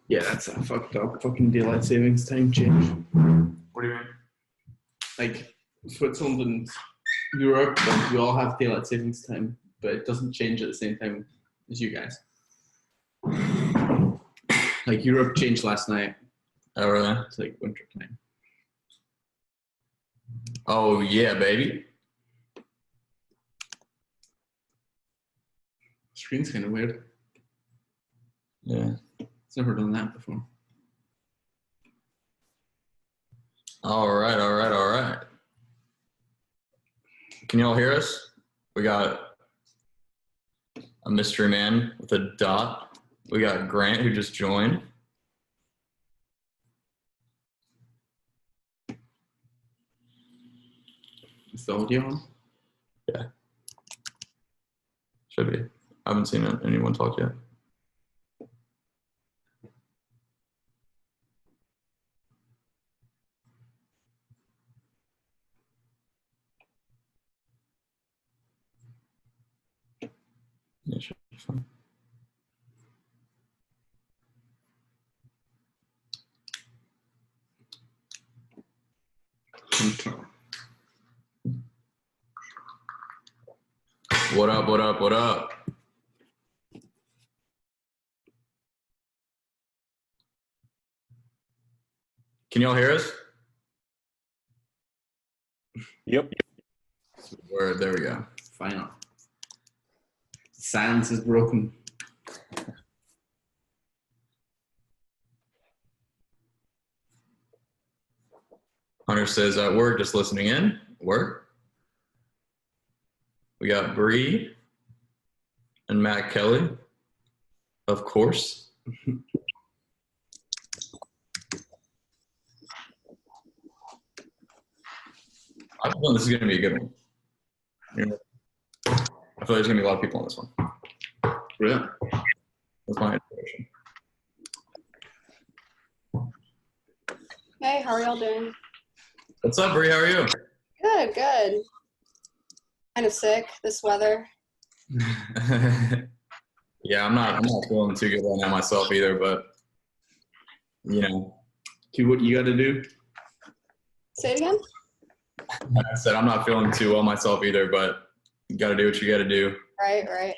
Yeah, that's a fucked up fucking daylight savings time change. What do you mean? Like Switzerland and Europe, like, we all have daylight savings time, but it doesn't change at the same time as you guys. Like Europe changed last night. Oh, really? It's like winter time. Oh, yeah, baby. Screen's kind of weird. Yeah. It's never done that before. All right. Can you all hear us? We got a mystery man with a dot. We got Grant, who just joined. Is the audio on? Yeah. Should be. I haven't seen anyone talk yet. Yeah, should be fine. What up? Can you all hear us? Yep. Word, there we go. Final. Silence is broken. Hunter says at work, just listening in. Work. We got Bree and Matt Kelly, of course. I feel this is going to be a good one. I feel there's going to be a lot of people on this one. Really? That's my inspiration. Hey, how are y'all doing? What's up, Bree? How are you? Good. Kind of sick, this weather. Yeah, I'm not feeling too good right now myself either, but you know. Do what you got to do. Say it again? Like I said, I'm not feeling too well myself either, but you got to do what you got to do. Right.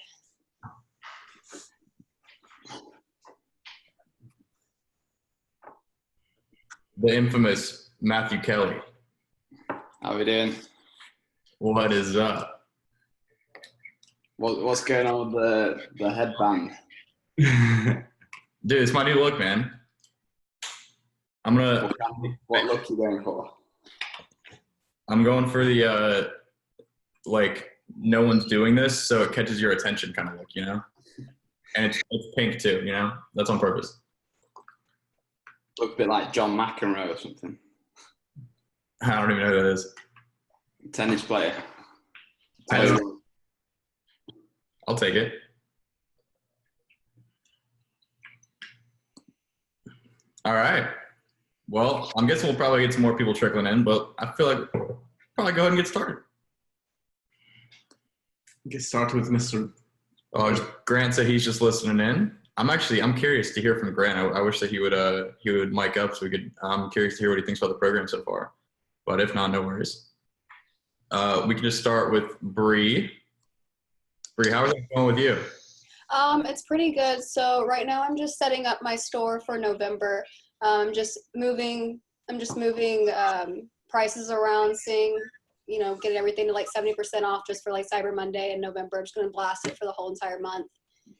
The infamous Matthew Kelly. How we doing? What is up? What's going on with the headband? Dude, it's my new look, man. What look you going for? I'm going for the like no one's doing this, so it catches your attention kind of look, you know? And it's pink too, you know? That's on purpose. Look a bit like John McEnroe or something. I don't even know who that is. Tennis player. I'll take it. All right. Well, I'm guessing we'll probably get some more people trickling in, but I feel like we'll probably go ahead and get started. Get started with Mr. Grant said he's just listening in. I'm curious to hear from Grant. I wish that he would mic up so we could. I'm curious to hear what he thinks about the program so far. But if not, no worries. We can just start with Bree. Bree, how are things going with you? It's pretty good. So right now I'm just setting up my store for November. I'm just moving prices around, seeing, getting everything to like 70% off just for like Cyber Monday in November. I'm just going to blast it for the whole entire month.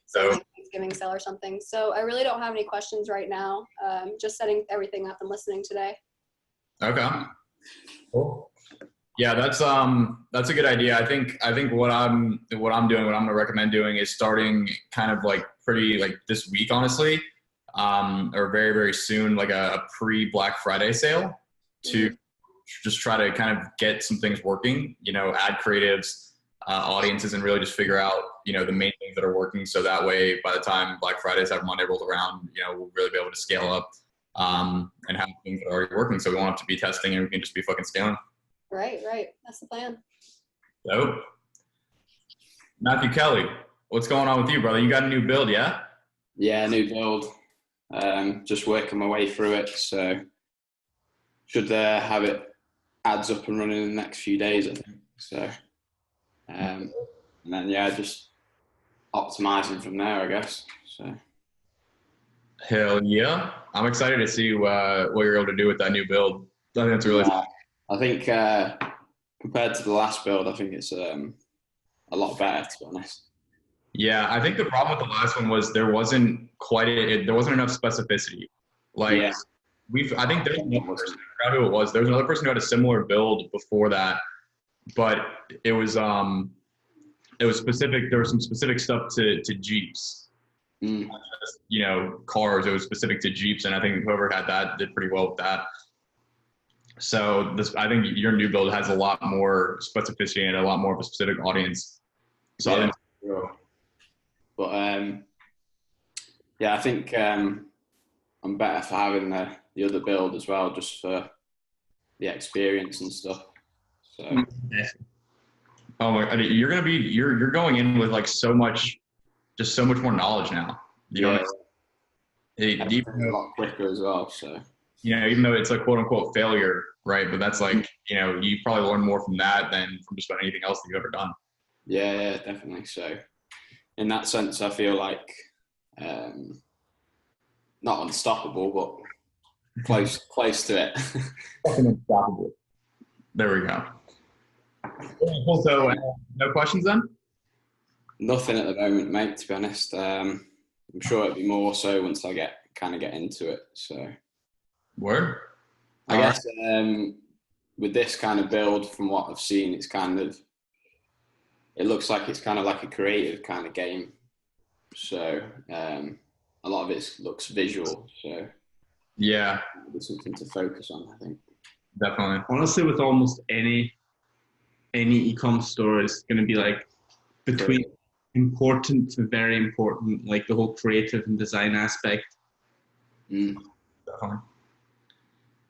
So like Thanksgiving sale or something. So I really don't have any questions right now. Just setting everything up and listening today. Okay. Cool. Yeah, that's a good idea. I think what I'm going to recommend doing is starting kind of like pretty like this week, honestly. or very, very soon, like a pre-Black Friday sale to just try to kind of get some things working, add creatives, audiences, and really just figure out, the main things that are working. So that way, by the time Black Friday, Cyber Monday rolls around, we'll really be able to scale up and have things that are already working. So we won't have to be testing and we can just be fucking scaling. Right. That's the plan. So, Matthew Kelly, what's going on with you, brother? You got a new build, yeah? Yeah, new build. Just working my way through it. So should have it ads up and running in the next few days, I think. So, and then, just optimizing from there, I guess. So. Hell yeah. I'm excited to see what you're able to do with that new build. I think that's really I think compared to the last build, I think it's a lot better, to be honest. Yeah, I think the problem with the last one was there wasn't enough specificity. I think there's another person, I forgot who it was. There was another person who had a similar build before that, but it was specific. There was some specific stuff to Jeeps, not just, cars. It was specific to Jeeps, and I think whoever had that did pretty well with that. So I think your new build has a lot more specificity and a lot more of a specific audience. So I think. But I think I'm better for having the other build as well, just for the experience and stuff. So. Oh my! You're going in with like so much more knowledge now. Even a lot quicker as well. So. Even though it's a quote unquote failure, right? But that's like you probably learn more from that than from just about anything else that you've ever done. Yeah, definitely. So, in that sense, I feel like not unstoppable, but close to it. Fucking unstoppable. There we go. Cool. So, no questions then? Nothing at the moment, mate. To be honest, I'm sure it'll be more so once I get into it. So, word. I guess with this kind of build, from what I've seen, it looks like it's kind of like a creative kind of game. So a lot of it looks visual. So yeah, there's something to focus on, I think. Definitely. Honestly, with almost any e-com store, it's going to be like between important to very important, like the whole creative and design aspect. Definitely.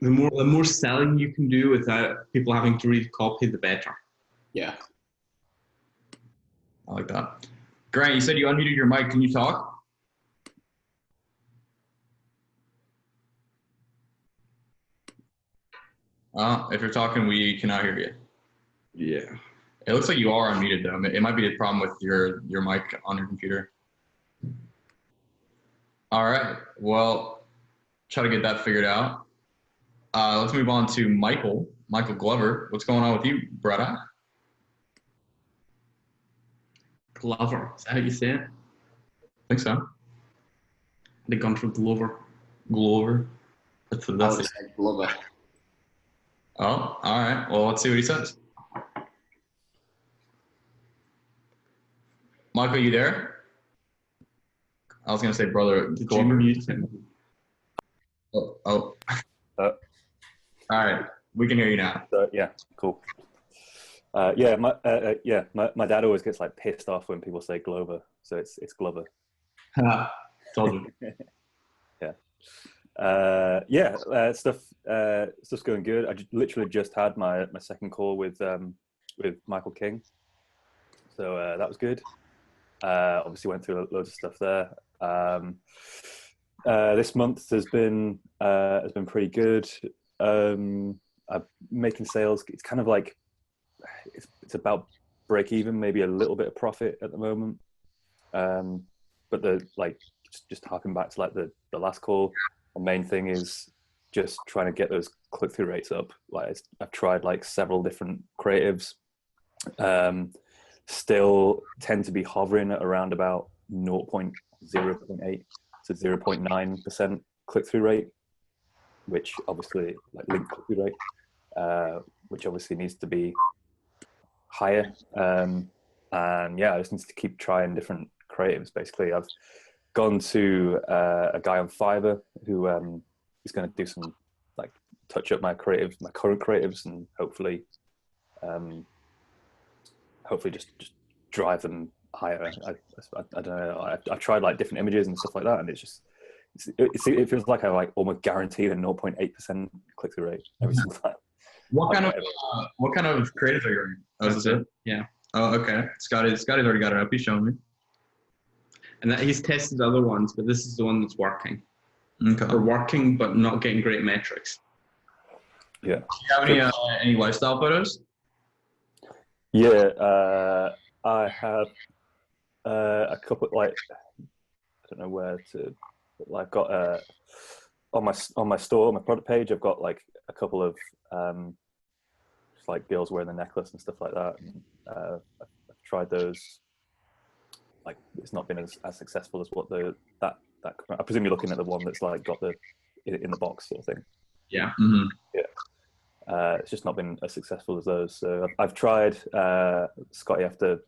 The more selling you can do without people having to read the copy, the better. Yeah. I like that. Grant, you said you unmuted your mic. Can you talk? If you're talking, we cannot hear you. Yeah. It looks like you are unmuted though. It might be a problem with your mic on your computer. All right. Well, try to get that figured out. Let's move on to Michael Glover. What's going on with you, brother? Glover. Is that how you say it? I think so. They've gone for Glover. That's Glover. Oh, all right. Well, let's see what he says. Michael, you there? I was going to say, brother. Did you mute him? Oh. All right. We can hear you now. Yeah, cool. My dad always gets like pissed off when people say Glover, so it's Glover. Told you. Stuff's going good. I literally just had my second call with Michael King, so that was good. Obviously went through loads of stuff there. This month has been pretty good. I'm making sales. It's kind of like it's about break even, maybe a little bit of profit at the moment. But just harking back to like the last call, the main thing is just trying to get those click-through rates up. Like I've tried like several different creatives, still tend to be hovering at around about 0.8 to 0.9% click-through rate, which obviously like link click-through rate, which obviously needs to be higher. And yeah, I just need to keep trying different creatives. Basically, I've gone to a guy on Fiverr who is going to do some like touch up my current creatives, and hopefully just drive them higher. I don't know. I tried like different images and stuff like that, and it feels like I like almost guaranteed a 0.8% click through rate every single time. What kind of creatives are you running? Oh, is this it? Yeah. Oh, okay. Scotty's already got it up. He's showing me. And that he's tested other ones, but this is the one that's working. Okay. Or working, but not getting great metrics. Yeah. Do you have any lifestyle photos? Yeah, I have a couple. Like, I don't know where to. I've got on my store, my product page. I've got like a couple of just like girls wearing the necklace and stuff like that. And, I've tried those. Like, it's not been as successful as what that. I presume you're looking at the one that's like got the in the box sort of thing. Yeah. Mm-hmm. Yeah. It's just not been as successful as those. So I've tried Scotty after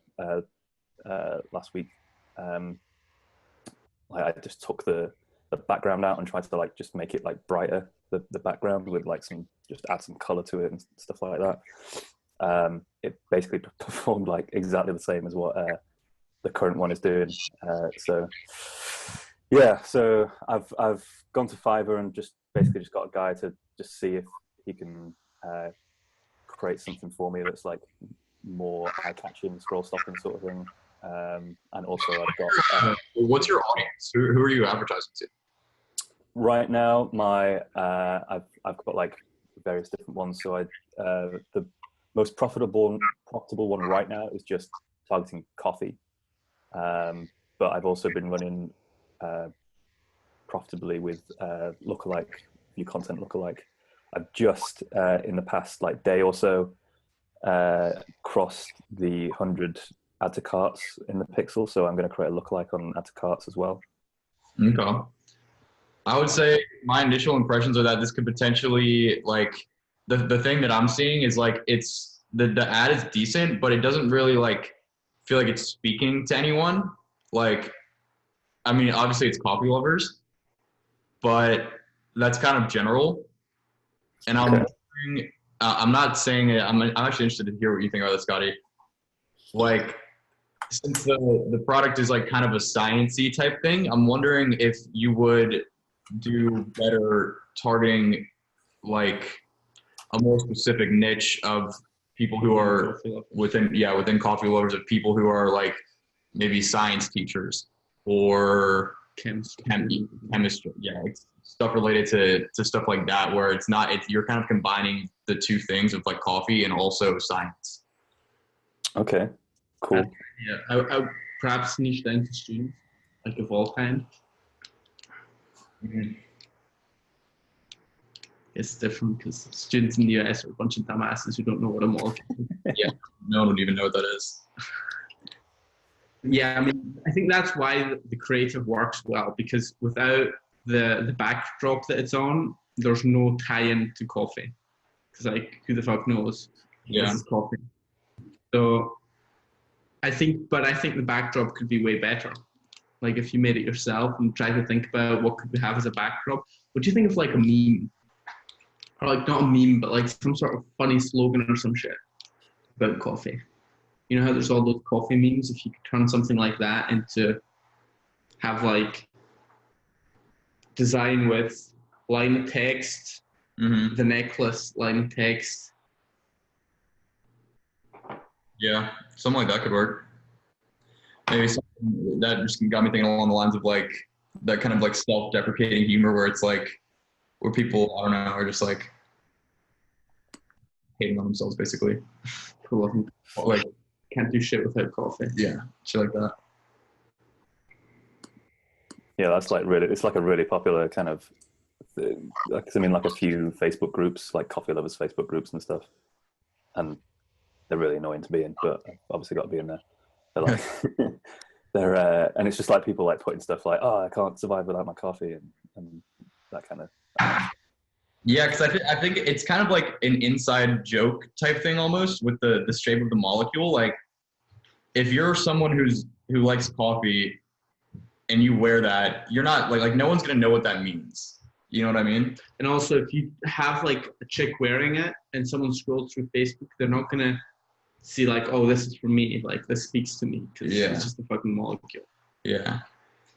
last week. I just took the background out and tried to like just make it like brighter, the background, with like just add some color to it and stuff like that. It basically performed like exactly the same as what the current one is doing. So yeah, so I've gone to Fiverr and just basically just got a guy to just see if he can create something for me that's like more eye-catching, scroll-stopping sort of thing. And also I've got... What's your audience? Who are you advertising to? Right now, I've got like various different ones. So the most profitable one right now is just targeting coffee. But I've also been running profitably with lookalike, view content lookalike. I've just in the past like day or so crossed the 100 add to carts in the pixel, so I'm going to create a lookalike on add to carts as well. Okay. I would say my initial impressions are that this could potentially, like, the thing that I'm seeing is like it's the ad is decent, but it doesn't really like feel like it's speaking to anyone. Like, I mean, obviously it's coffee lovers, but that's kind of general. And I'm not saying it. I'm actually interested to hear what you think about this, Scotty. Like, since the product is like kind of a sciencey type thing, I'm wondering if you would do better targeting like a more specific niche of people who are within coffee lovers, of people who are like maybe science teachers or chemistry, like stuff related to stuff like that, where you're kind of combining the two things of like coffee and also science. Okay, cool. Yeah, I would perhaps niche down to students, like of all kind. Mm-hmm. It's different because students in the US are a bunch of dumbasses who don't know what a molecule is. Yeah, no one would even know what that is. Yeah, I mean, I think that's why the creative works well, because without the backdrop that it's on, there's no tie-in to coffee. Because like, who the fuck knows? Yeah. This is coffee. So I think the backdrop could be way better. Like if you made it yourself and try to think about what could we have as a backdrop. What do you think of like a meme? Or like not a meme, but like some sort of funny slogan or some shit about coffee. You know how there's all those coffee memes? If you could turn something like that into have like design with line of text, the necklace, line of text. Yeah, something like that could work. Maybe something that just got me thinking along the lines of like that kind of like self-deprecating humor where it's like, where people, I don't know, are just like hating on themselves basically. Cool. Like, can't do shit without coffee. Yeah, shit like that. Yeah, that's like it's like a really popular kind of thing. Like, I mean, like a few Facebook groups, like coffee lovers Facebook groups and stuff. And they're really annoying to be in, but I've obviously got to be in there. They're like, and it's just like people like putting stuff like, oh, I can't survive without my coffee and that kind of. Yeah, because I think it's kind of like an inside joke type thing almost with the shape of the molecule. Like, if you're someone who likes coffee, and you wear that, you're not like no one's gonna know what that means. You know what I mean? And also, if you have like a chick wearing it and someone scrolls through Facebook, they're not gonna see like, oh, this is for me. Like this speaks to me because it's just a fucking molecule. Yeah.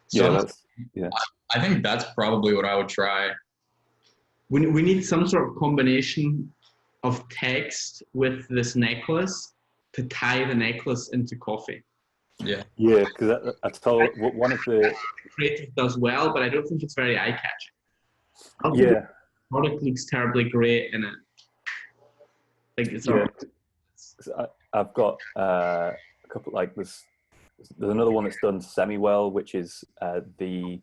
So yeah. I think that's probably what I would try. We need some sort of combination of text with this necklace to tie the necklace into coffee. Yeah. Yeah, because I told one of the creative does well, but I don't think it's very eye-catching. Yeah. The product looks terribly great in it. Like it's I've got a couple like there's another one that's done semi well, which is the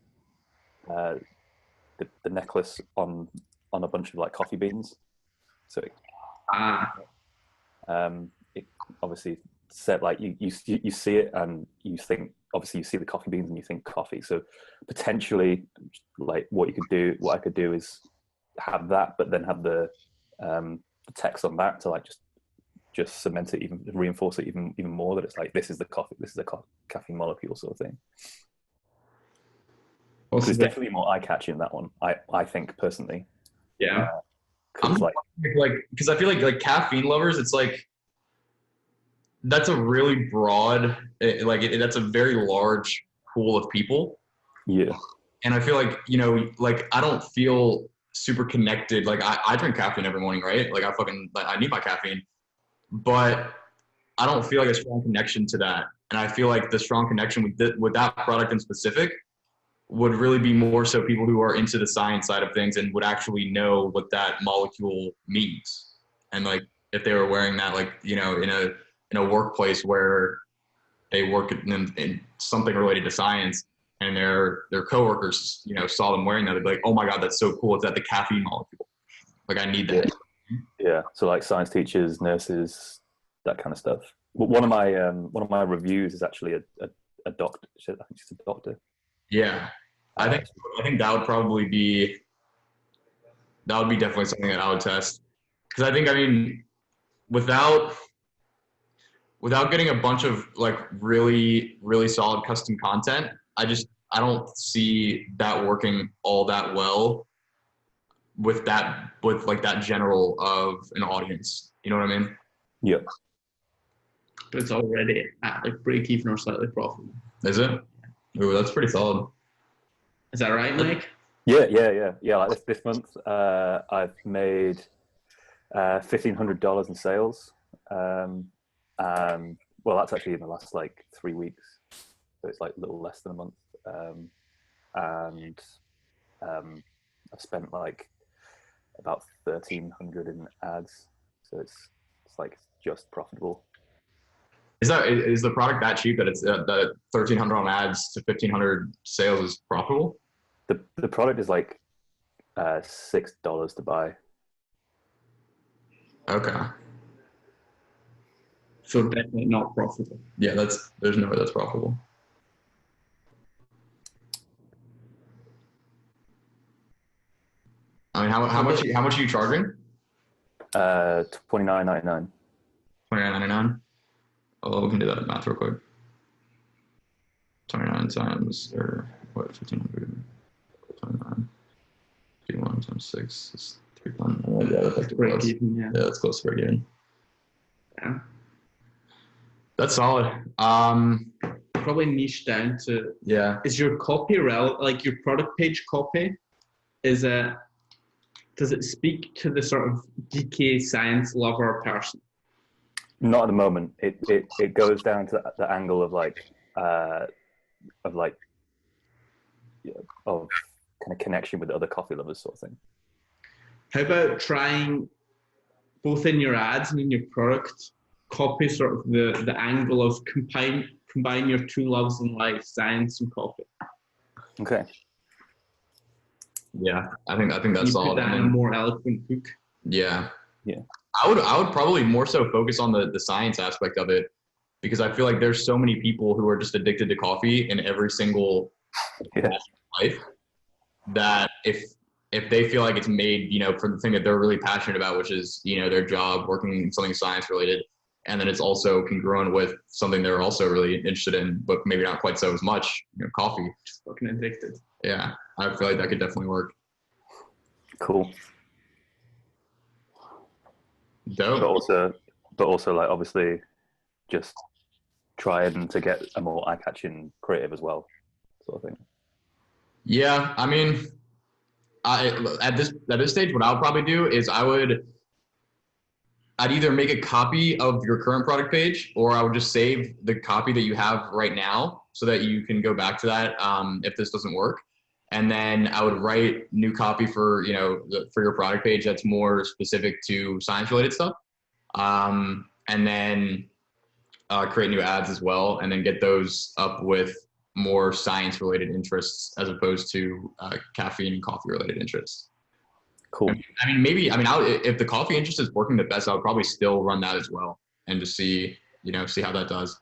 necklace on a bunch of like coffee beans. So it obviously said like you see it and you think obviously you see the coffee beans and you think coffee. So potentially like what I could do is have that, but then have the text on that to like just cement it, even reinforce it even more, that it's like this is the coffee, this is a caffeine molecule sort of thing. It's definitely more eye-catching, that one, I think personally. Yeah. I'm like because I feel like caffeine lovers, it's like that's a really broad that's a very large pool of people. Yeah. And I feel like, you know, like I don't feel super connected. Like I drink caffeine every morning, right? Like I need my caffeine, but I don't feel like a strong connection to that. And I feel like the strong connection with that product in specific would really be more so people who are into the science side of things and would actually know what that molecule means. And like if they were wearing that, like, you know, in a workplace where they work in something related to science, and their coworkers, you know, saw them wearing that, they'd be like, oh my God, that's so cool. It's that the caffeine molecule. Like I need that. Yeah. So like science teachers, nurses, that kind of stuff. One of my reviews is actually a doctor. I think she's a doctor. Yeah. I think that would probably be definitely something that I would test. Because I mean, without getting a bunch of like really, really solid custom content, I don't see that working all that well with like that general of an audience. You know what I mean? Yep. But it's already at like break even or slightly profitable. Is it? Ooh, that's pretty solid. Is that right, Mike? Yeah. Like this month, I've made $1,500 in sales. Well, that's actually in the last like 3 weeks, so it's like a little less than a month. I've spent like about 1,300 in ads, so it's like just profitable. Is the product that cheap that it's the 1,300 on ads to 1,500 sales is profitable? The product is like $6 to buy. Okay. So definitely not profitable. Yeah, there's no way that's profitable. I mean, how much are you charging? $29.99. $29.99. Oh, we can do that math real quick. 29 times, or what, 1,500? 29. 51 times 6 is 300. Oh, yeah, that's break even, yeah, that's close to break even. Yeah. That's solid. Probably niche down to, yeah. Is your copy like your product page copy? Does it speak to the sort of geeky science lover person? Not at the moment. It goes down to the angle of kind of connection with other coffee lovers sort of thing. How about trying both in your ads and in your product, copy sort of the angle of combine your two loves in life, science and coffee? Okay. Yeah, I think that's solid. Put that in a more eloquent hook. Yeah. Yeah. I would probably more so focus on the science aspect of it, because I feel like there's so many people who are just addicted to coffee in every single life, that if they feel like it's made, you know, for the thing that they're really passionate about, which is, you know, their job, working in something science related, and then it's also congruent with something they're also really interested in, but maybe not quite so as much, coffee. Just fucking addicted. Yeah, I feel like that could definitely work. Cool. Dope. But also like obviously just trying to get a more eye-catching creative as well, sort of thing. Yeah, I mean, at this stage, what I'll probably do is I'd either make a copy of your current product page, or I would just save the copy that you have right now so that you can go back to that if this doesn't work. And then I would write new copy for for your product page that's more specific to science related stuff, and then create new ads as well, and then get those up with more science related interests as opposed to caffeine and coffee related interests. Cool. If the coffee interest is working the best, I would probably still run that as well and just see how that does.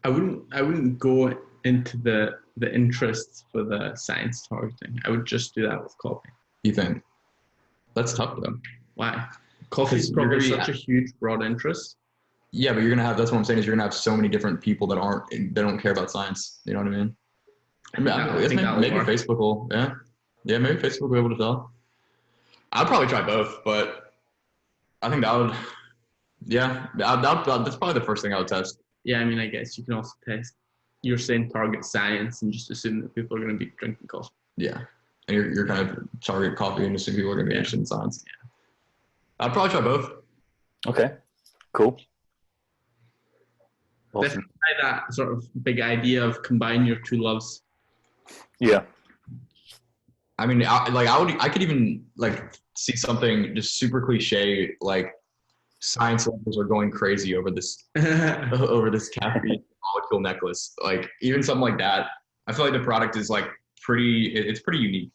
I wouldn't go into the interests for the science targeting. I would just do that with coffee. You think? That's tough though. Why? Coffee is probably such a huge broad interest. Yeah, but that's what I'm saying, is you're gonna have so many different people that don't care about science. You know what I mean? Maybe Facebook will, maybe Facebook will be able to tell. I'd probably try both, but I think that's probably the first thing I would test. Yeah, I mean, I guess you can also test. You're saying target science and just assume that people are going to be drinking coffee. Yeah, and you're kind of target coffee and assume people are going to be interested in science. Yeah, I'd probably try both. Okay, cool. Let's try that sort of big idea of combine your two loves. Yeah. I mean, I could even see something just super cliche, like science lovers are going crazy over this caffeine molecule necklace. Like even something like that. I feel like the product is it's pretty unique,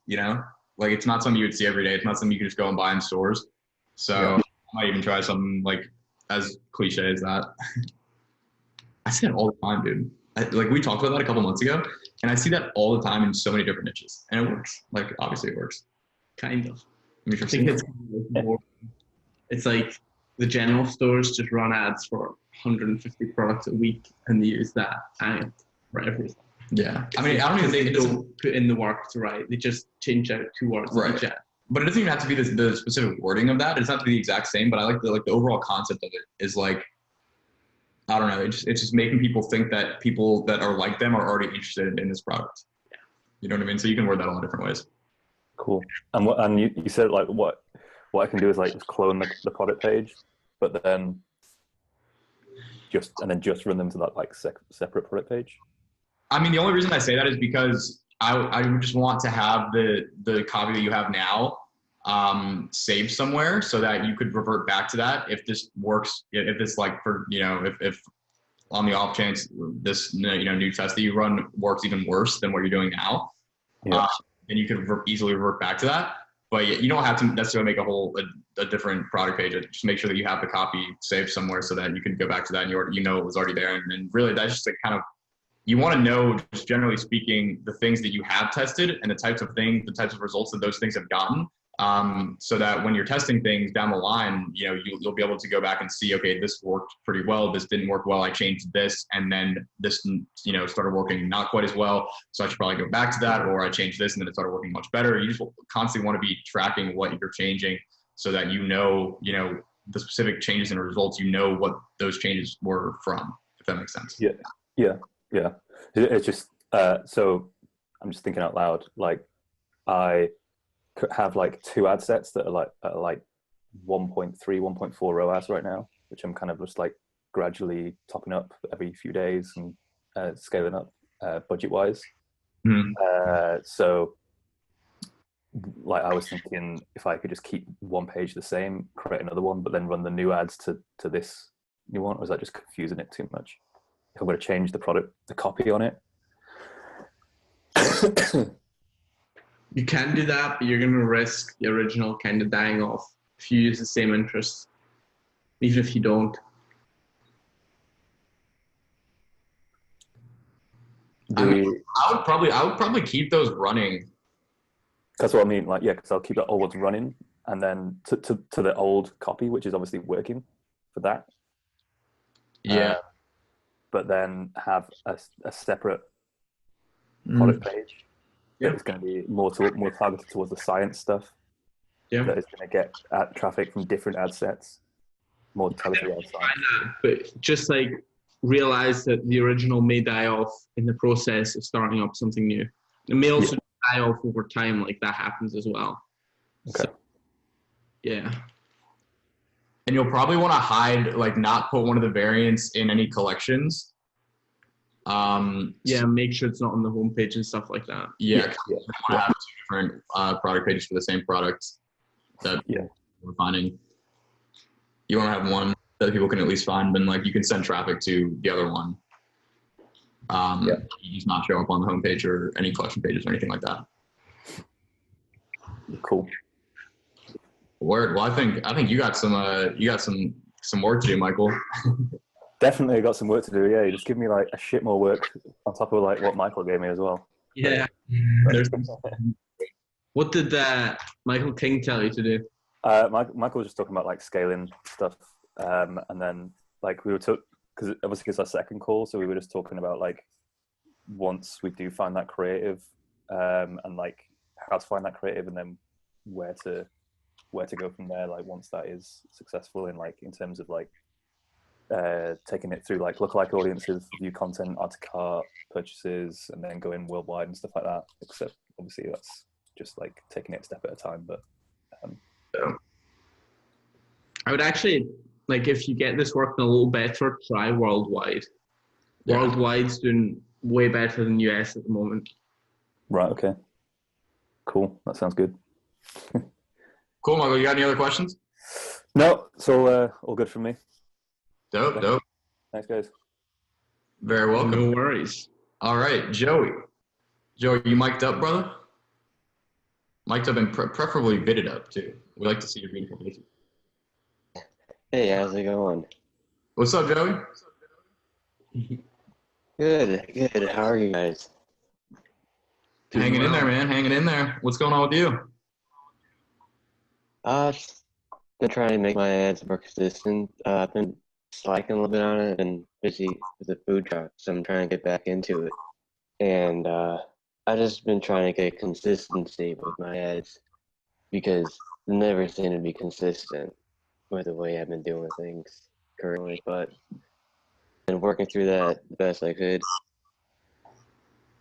Like it's not something you would see every day. It's not something you can just go and buy in stores. So I might even try something as cliche as that. I see that all the time, dude. We talked about that a couple months ago, and I see that all the time in so many different niches, and it works. Obviously it works. Kind of. I think it's like the general stores just run ads for 150 products a week, and they use that ad for everything. Yeah. I mean, I don't even think they don't put in the work to write. They just change out two words. Right. But it doesn't even have to be the specific wording of that. It's not to be the exact same, but I like the overall concept of it is I don't know. It's just making people think that people that are like them are already interested in this product. Yeah. You know what I mean? So you can word that all different ways. Cool. And you said what I can do is just clone the product page, but then just run them to that separate product page. I mean, the only reason I say that is because I would just want to have the copy that you have now saved somewhere so that you could revert back to that if this works, if this if on the off chance this new test that you run works even worse than what you're doing now, then you could easily revert back to that. But you don't have to necessarily make a different product page. Just make sure that you have the copy saved somewhere so that you can go back to that and it was already there. And really that's just you want to know, just generally speaking, the things that you have tested and the types of results that those things have gotten. So that when you're testing things down the line, you'll be able to go back and see, okay, this worked pretty well. This didn't work well. I changed this, and then this, started working not quite as well. So I should probably go back to that, or I changed this and then it started working much better. You just constantly want to be tracking what you're changing so that the specific changes in the results. What those changes were from, if that makes sense. Yeah. It's just so I'm just thinking out loud. I have two ad sets that are at 1.3, 1.4 ROAS right now, which I'm kind of just gradually topping up every few days and scaling up budget wise. So I was thinking if I could just keep one page the same, create another one, but then run the new ads to this new one, or is that just confusing it too much? If I'm going to change the copy on it. You can do that, but you're going to risk the original kind of dying off if you use the same interest, even if you don't. I would probably keep those running. That's what I mean. Because I'll keep the old ones running, and then to the old copy, which is obviously working for that. Yeah. But then have a separate product page that is going to be more targeted towards the science stuff. Yeah. That is going to get traffic from different ad sets, more targeted ad science. But just like realize that the original may die off in the process of starting up something new. It may also die off over time, like that happens as well. Okay. So, yeah. And you'll probably want to hide, like, not put one of the variants in any collections. Yeah, make sure it's not on the homepage and stuff like that. Yeah. You want to have two different product pages for the same product that we're finding. You want to have one that people can at least find, and like you can send traffic to the other one. You just not show up on the homepage or any collection pages or anything like that. Cool. Word. Well, I think you got some work to do, Michael. Definitely got some work to do. Yeah, you just give me like a shit more work on top of like what Michael gave me as well. Yeah. What did Michael King tell you to do? Michael was just talking about like scaling stuff, and then like we were because obviously it's our second call, so we were just talking about like once we do find that creative, and like how to find that creative, and then where to go from there. Like once that is successful in terms of like taking it through like lookalike audiences, view content, add to cart, purchases, and then going worldwide and stuff like that. Except obviously that's just like taking it a step at a time. But I would actually, like, if you get this working a little better, try worldwide. Yeah. Worldwide's doing way better than US at the moment. Right. Okay. Cool. That sounds good. Cool, Michael. You got any other questions? No, it's all good from me. Dope. Thanks, guys. Very welcome. No worries. All right, Joey. Joey, you mic'd up, brother? Mic'd up and preferably vitted up, too. We like to see your beautiful faces. Hey, how's it going? What's up, Joey? Good. How are you guys? Hanging in there, man. Hanging in there. What's going on with you? Just been trying to make my ads more consistent. I've been slacking a little bit on it and busy with the food truck, so I'm trying to get back into it. And I just been trying to get consistency with my ads because they never seem to be consistent with the way I've been doing things currently. But been working through that the best I could.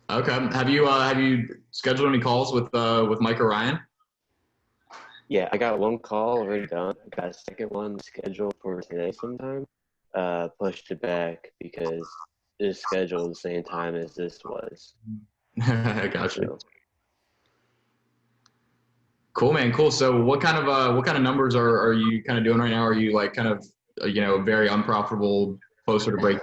Okay. Have you scheduled any calls with Mike or Ryan? Yeah, I got one call already done. I got a second one scheduled for today sometime. Pushed it back because it's scheduled the same time as this was. I gotcha. Cool, man. Cool. So what kind of numbers are you kind of doing right now? Are you like kind of very unprofitable, closer to break?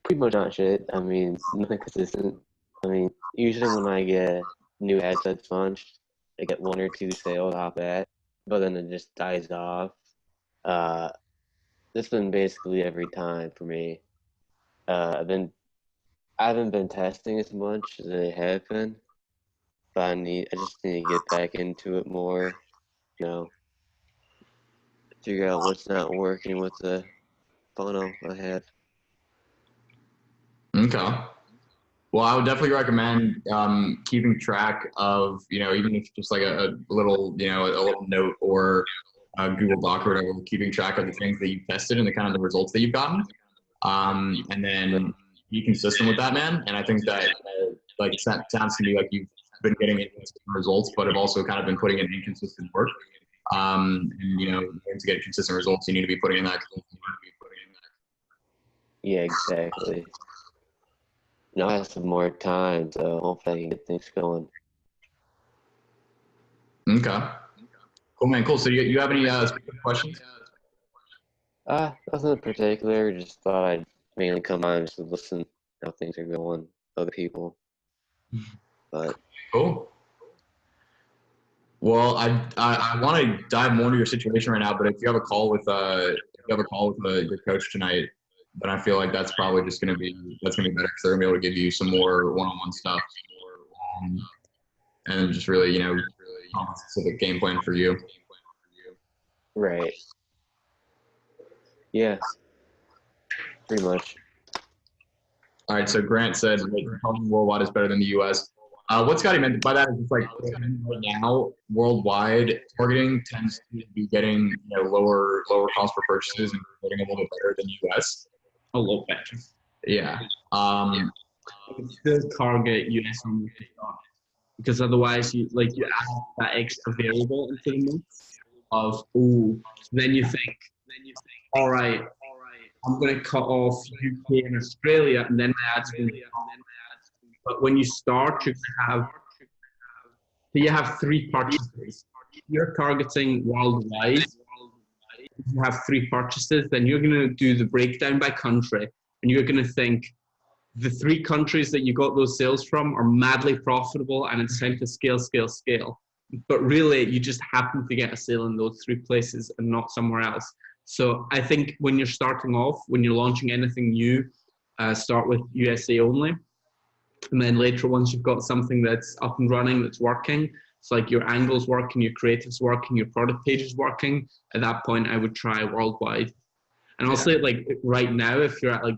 Pretty much not shit. I mean, nothing consistent. I mean, usually when I get new ad sets launched, I get 1 or 2 sales off that, but then it just dies off. This been basically every time for me. I haven't been testing as much as I have been, but I just need to get back into it more. Figure out what's not working with the funnel I have. Okay. Well, I would definitely recommend keeping track of, even if just like a little, a little note or a Google Doc or whatever, keeping track of the things that you've tested and the kind of the results that you've gotten. And then be consistent with that, man. And I think that like it sounds to me like you've been getting inconsistent results, but have also kind of been putting in inconsistent work. And to get consistent results, you need to be putting in that. Yeah, exactly. Now I have some more time, so hopefully I can get things going. Okay. Cool, man. Cool. So you have any specific questions? Nothing in particular. Just thought I'd mainly come on just to listen how things are going with other people. But cool. Well, I want to dive more into your situation right now, but if you have a call with your coach tonight, then I feel like that's probably just gonna be better because they're gonna be able to give you some more one-on-one stuff, and just really specific game plan for you. right. Yeah, pretty much. All right, so Grant said like, worldwide is better than the U.S. What Scotty meant by that is just like right now, worldwide targeting tends to be getting lower cost for purchases and getting a little bit better than the U.S. A lot better. Yeah. Still target US only to start, because otherwise you add that extra variable into the mix of then you think, all right, I'm going to cut off UK and Australia, and then my ads going to be on. But when you start, you have three purchases. You're targeting worldwide. You have three purchases, then you're going to do the breakdown by country, and you're going to think the three countries that you got those sales from are madly profitable, and it's time to scale. But really, you just happen to get a sale in those three places and not somewhere else. So I think when you're starting off, when you're launching anything new, start with USA only. And then later, once you've got something that's up and running, that's working, it's like your angles working, your creatives working, your product page is working, at that point, I would try worldwide. And I'll say, like, right now, if you're at, like,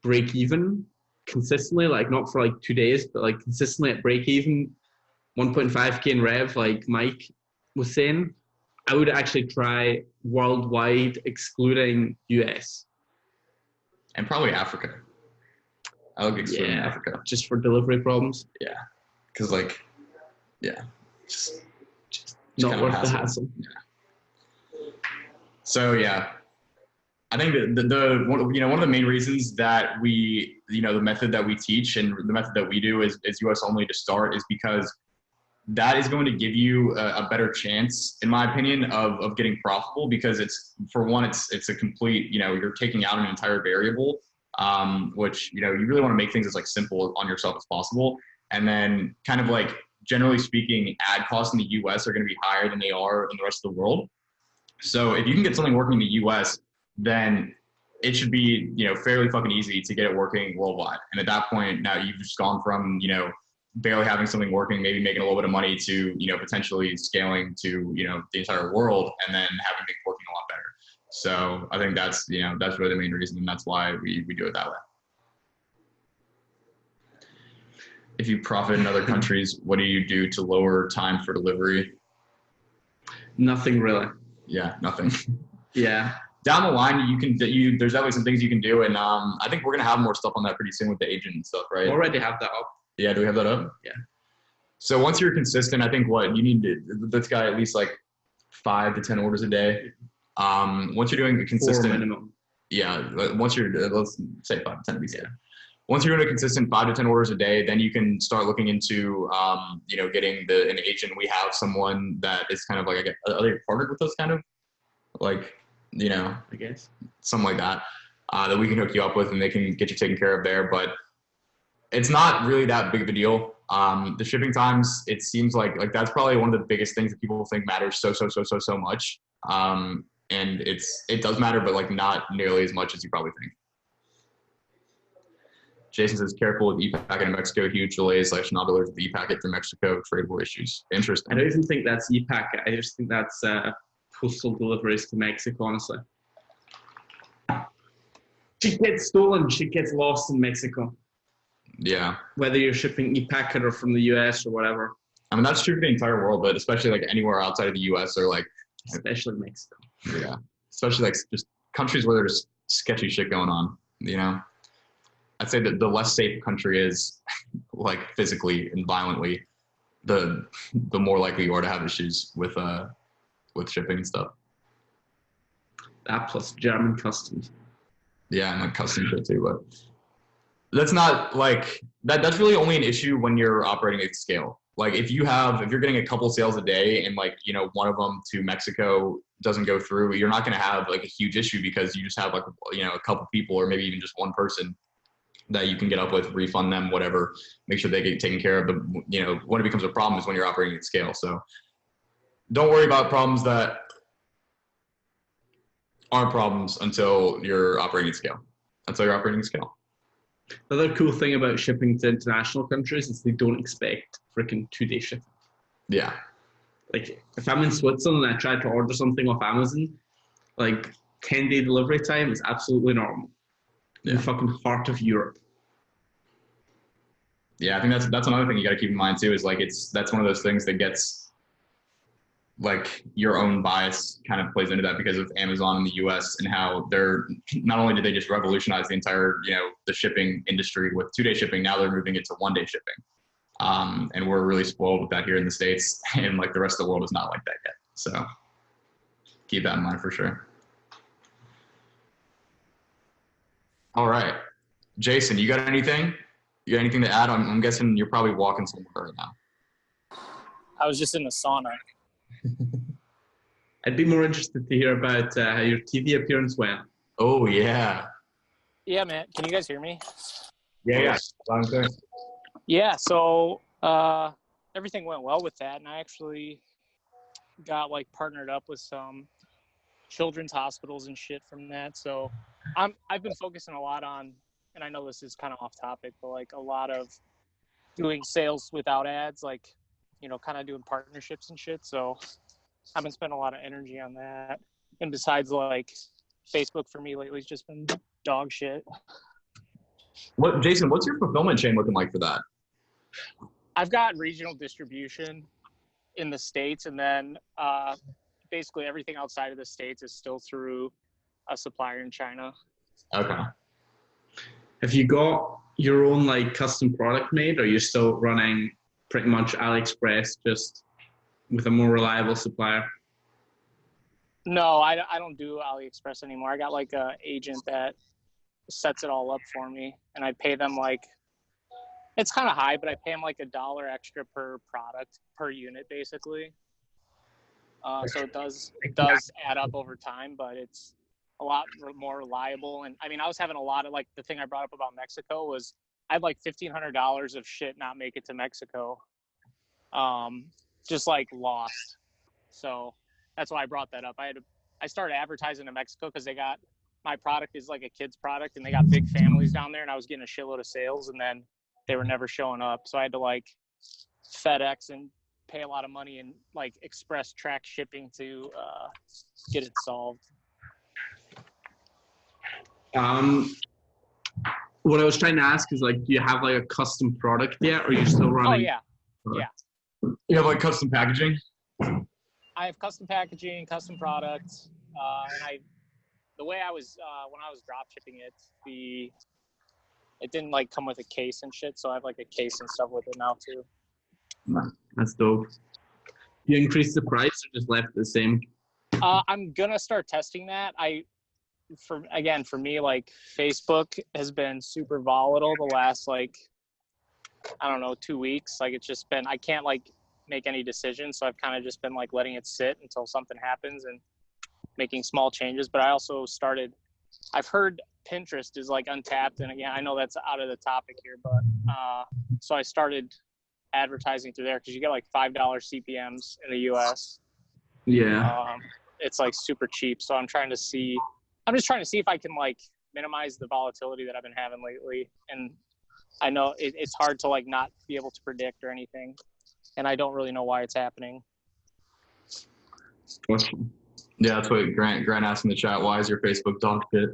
break even consistently, like, not for, like, 2 days, but, like, consistently at break even, 1.5K in rev, like Mike was saying, I would actually try worldwide, excluding US. And probably Africa. I would exclude Africa. Just for delivery problems. Yeah. Because, like, just not worth the hassle. Yeah. So, yeah. I think the one of the main reasons that we, the method that we teach and the method that we do is US only to start is because that is going to give you a better chance, in my opinion, of getting profitable, because it's a complete, you're taking out an entire variable, which, you really want to make things as like simple on yourself as possible. And then kind of like, generally speaking, ad costs in the US are going to be higher than they are in the rest of the world. So if you can get something working in the US, then it should be, fairly fucking easy to get it working worldwide. And at that point, now you've just gone from, barely having something working, maybe making a little bit of money to, potentially scaling to, the entire world, and then having things working a lot better. So I think that's, that's really the main reason. And that's why we do it that way. If you profit in other countries, what do you do to lower time for delivery? Nothing really. Yeah, nothing. Yeah. Down the line, there's definitely some things you can do. And I think we're going to have more stuff on that pretty soon with the agent and stuff, right? We already have that up. Yeah, do we have that up? Yeah. So once you're consistent, I think what you need to, that's got at least like 5 to 10 orders a day. Once you're doing a consistent, 4 minimum. Yeah. Once you're, let's say 5 to 10 to be safe. Once you're doing a consistent 5 to 10 orders a day, then you can start looking into, getting an agent. We have someone that is kind of like, are they partnered with us kind of? Like, I guess. Something like that, that we can hook you up with and they can get you taken care of there. But it's not really that big of a deal. The shipping times, it seems like that's probably one of the biggest things that people think matters so much. And it does matter, but like not nearly as much as you probably think. Jason says, careful with e-packet in Mexico, huge delays / non-deliveries with e-packet to Mexico, tradable issues. Interesting. I don't even think that's e-packet. I just think that's postal deliveries to Mexico, honestly. Shit gets stolen, shit gets lost in Mexico. Yeah. Whether you're shipping e-packet or from the US or whatever. I mean, that's true for the entire world, but especially like anywhere outside of the US or like. Especially Mexico. Yeah. Especially like just countries where there's sketchy shit going on, I'd say that the less safe a country is, like physically and violently, the more likely you are to have issues with shipping and stuff. That plus German customs. Yeah, and like customs shit too, but that's not like that. That's really only an issue when you're operating at scale. Like if you're getting a couple sales a day and like, one of them to Mexico doesn't go through, you're not going to have like a huge issue because you just have like, a couple people or maybe even just one person that you can get up with, refund them, whatever, make sure they get taken care of. But, when it becomes a problem is when you're operating at scale. So don't worry about problems that aren't problems until you're operating at scale. The other cool thing about shipping to international countries is they don't expect freaking 2-day shipping. Yeah. Like if I'm in Switzerland and I try to order something off Amazon, like 10-day delivery time is absolutely normal. In the fucking heart of Europe. Yeah, I think that's another thing you got to keep in mind too. Is like that's one of those things that gets like your own bias kind of plays into that because of Amazon in the U.S. and how they're not only did they just revolutionize the entire the shipping industry with 2-day shipping, now they're moving it to 1-day shipping. And we're really spoiled with that here in the States, and like the rest of the world is not like that yet. So keep that in mind for sure. All right, Jason, you got anything? You got anything to add? I'm guessing you're probably walking somewhere right now. I was just in the sauna. I'd be more interested to hear about how your TV appearance went. Oh yeah. Yeah, man. Can you guys hear me? Yeah. Yeah. So everything went well with that, and I actually got like partnered up with some children's hospitals and shit from that. So I've been focusing a lot on, and I know this is kind of off topic, but like a lot of doing sales without ads, like kind of doing partnerships and shit. So I've been spending a lot of energy on that. And besides, like, Facebook for me lately has just been dog shit. Jason, what's your fulfillment chain looking like for that? I've got regional distribution in the States, and then basically everything outside of the States is still through a supplier in China. Okay. Have you got your own like custom product made, or are you still running pretty much AliExpress just with a more reliable supplier? No, I don't do AliExpress anymore. I got like a agent that sets it all up for me, and I pay them like, it's kind of high, but I pay them like $1 extra per product per unit basically. So it does add up over time, but it's a lot more reliable. And I mean, I was having a lot of like, the thing I brought up about Mexico was I had like $1,500 of shit not make it to Mexico. Just like lost. So that's why I brought that up. I started advertising to Mexico because my product is like a kid's product, and they got big families down there, and I was getting a shitload of sales, and then they were never showing up. So I had to like FedEx and pay a lot of money and like express track shipping to get it solved. What I was trying to ask is like, do you have like a custom product yet, or are you still running? Oh yeah. You have like custom packaging? I have custom packaging, custom products, and the way I was when I was drop shipping it didn't like come with a case and shit, so I have like a case and stuff with it now too. That's dope. You increased the price or just left it the same? I'm gonna start testing that. For me, like Facebook has been super volatile the last like, I don't know, 2 weeks. Like it's just been, I can't like make any decisions. So I've kind of just been like letting it sit until something happens and making small changes. But I also I've heard Pinterest is like untapped. And again, I know that's out of the topic here, but so I started advertising through there because you get like $5 CPMs in the US. Yeah. It's like super cheap. So I'm just trying to see if I can like minimize the volatility that I've been having lately. And I know it's hard to like not be able to predict or anything. And I don't really know why it's happening. Yeah, that's what Grant asked in the chat. Why is your Facebook dog shit?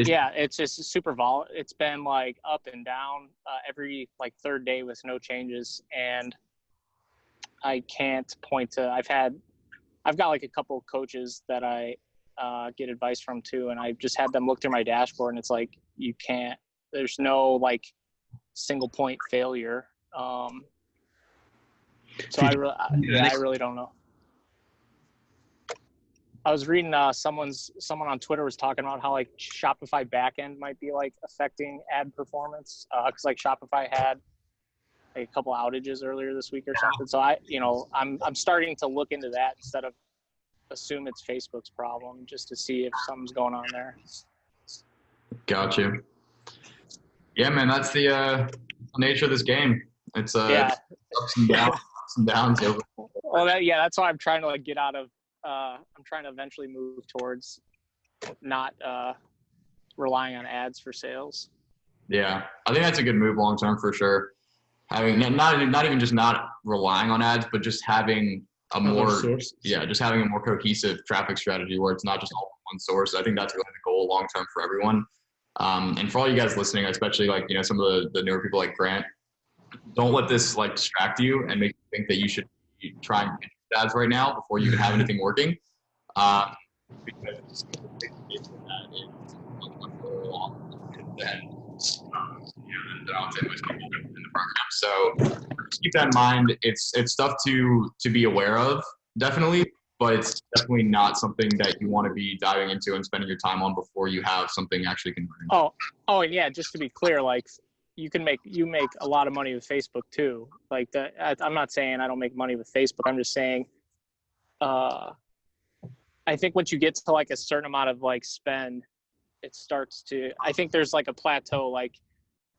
Yeah, it's just super volatile. It's been like up and down every like third day with no changes. And I can't point to, I've got like a couple of coaches that I get advice from too. And I just had them look through my dashboard, and it's like, there's no like single point failure. So I really don't know. I was reading someone on Twitter was talking about how like Shopify backend might be like affecting ad performance because like Shopify had like a couple outages earlier this week or something. So I'm starting to look into that instead of assume it's Facebook's problem, just to see if something's going on there. Gotcha. Yeah, man, that's the nature of this game. It's ups and downs. Well, that's why I'm trying to like get out of. I'm trying to eventually move towards not relying on ads for sales. Yeah, I think that's a good move long term for sure. Having not even just not relying on ads, but just having a more sources. just having a more cohesive traffic strategy where it's not just all one source. I think that's really the goal long term for everyone. And for all you guys listening, especially like, you know, some of the newer people like Grant, don't let this like distract you and make you think that you should be trying to get ads right now before you even have anything working. Because that is much further along than I'll say most people in the program. So just keep that in mind. It's stuff to be aware of, definitely, but it's definitely not something that you want to be diving into and spending your time on before you have something actually converting. Oh, and yeah, just to be clear, like you make a lot of money with Facebook too. Like I'm not saying I don't make money with Facebook. I'm just saying, I think once you get to like a certain amount of like spend, it starts to, I think there's like a plateau, like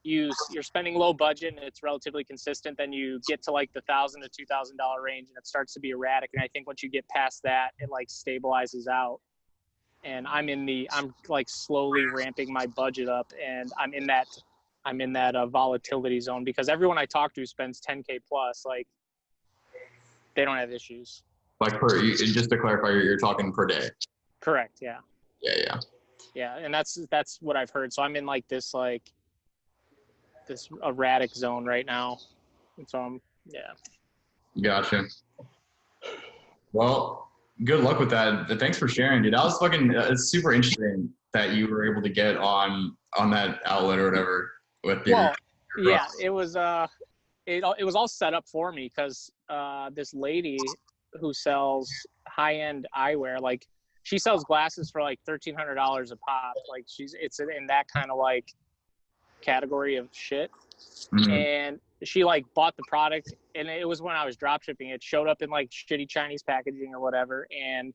you're spending low budget and it's relatively consistent. Then you get to like the $1,000 to $2,000 range and it starts to be erratic. And I think once you get past that, it like stabilizes out. And I'm like slowly ramping my budget up, and I'm in that volatility zone, because everyone I talk to spends 10K plus, like they don't have issues. Like just to clarify, you're talking per day. Correct. Yeah. Yeah. And that's what I've heard. So I'm in like this erratic zone right now. And so Gotcha. Well, good luck with that. Thanks for sharing, dude. That was it's super interesting that you were able to get on that outlet or whatever with your. Yeah, it was all set up for me, because this lady who sells high-end eyewear, like she sells glasses for like $1,300 a pop. Like it's in that kind of like category of shit. Mm-hmm. And she like bought the product, and it was when I was drop shipping. It showed up in like shitty Chinese packaging or whatever, and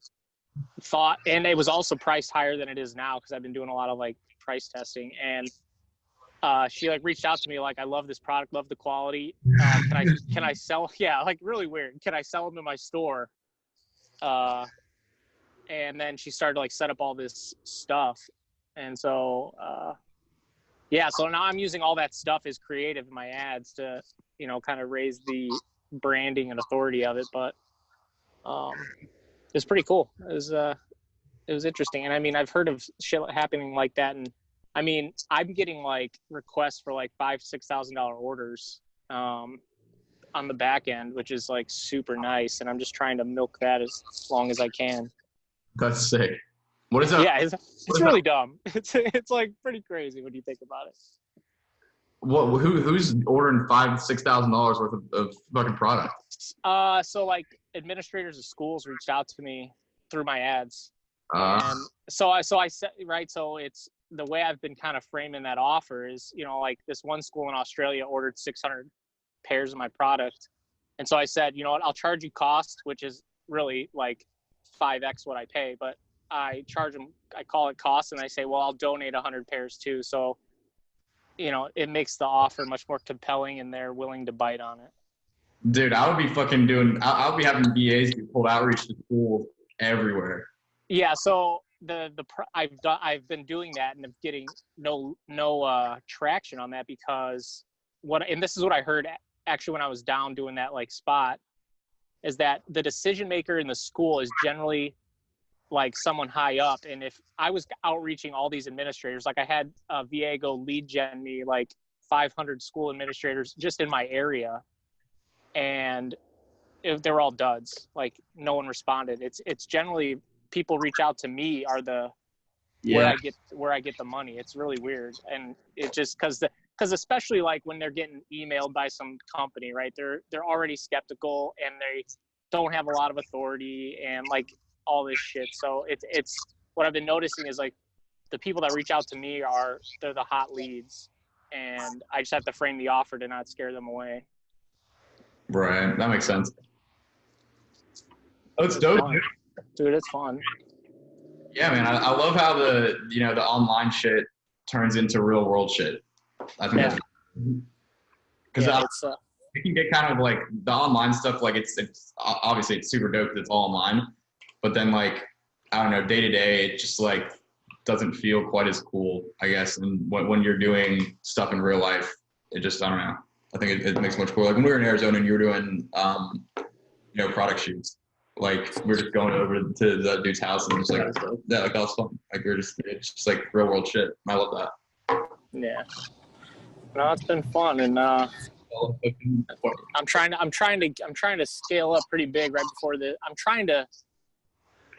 it was also priced higher than it is now, because I've been doing a lot of like price testing. And she like reached out to me like, I love this product, love the quality. Can I sell? Yeah, like really weird. Can I sell them in my store? And then she started to like set up all this stuff, and so so now I'm using all that stuff as creative in my ads to, you know, kind of raise the branding and authority of it. But it's pretty cool. It was interesting. And I mean, I've heard of shit happening like that. And I mean, I'm getting like requests for like $5,000-$6,000 orders on the back end, which is like super nice. And I'm just trying to milk that as long as I can. That's sick. What is that? Yeah, it's really dumb. It's like pretty crazy when you think about it. Who's ordering $5,000-$6,000 worth of fucking product? So like administrators of schools reached out to me through my ads. And so I said, right. So it's the way I've been kind of framing that offer is, you know, like this one school in Australia ordered 600 pairs of my product. And so I said, you know what, I'll charge you cost, which is really like 5x what I pay, but I charge them, I call it cost, and I say, well, I'll donate 100 pairs too. So, you know, it makes the offer much more compelling, and they're willing to bite on it. Dude, I would be fucking I'll be having VAs do cold outreach to schools everywhere. Yeah, so I've been doing that, and I'm getting no traction on that, because and this is what I heard actually when I was down doing that like spot, is that the decision maker in the school is generally like someone high up. And if I was outreaching all these administrators, like I had a VA go lead gen me like 500 school administrators just in my area, and they're all duds. Like no one responded. It's generally people reach out to me are where I get the money. It's really weird. And it just because especially like when they're getting emailed by some company, right? They're already skeptical, and they don't have a lot of authority and like all this shit. So it's what I've been noticing is like the people that reach out to me they're the hot leads, and I just have to frame the offer to not scare them away. Right. That makes sense. Oh, it's dope. Fun. Dude, it's fun. Yeah, man. I love how the online shit turns into real world shit. I think that's because it can get kind of like the online stuff. Like it's obviously it's super dope because it's all online, but then like, I don't know, day to day, it just like doesn't feel quite as cool, I guess. And when you're doing stuff in real life, it just, I don't know. I think it makes it much cooler. Like when we were in Arizona and you were doing, product shoots, Like we're just going over to that dude's house and just like, yeah, like that was fun. Like it's just like real world shit. I love that. Yeah. No, it's been fun, and I'm trying to scale up pretty big right before I'm trying to,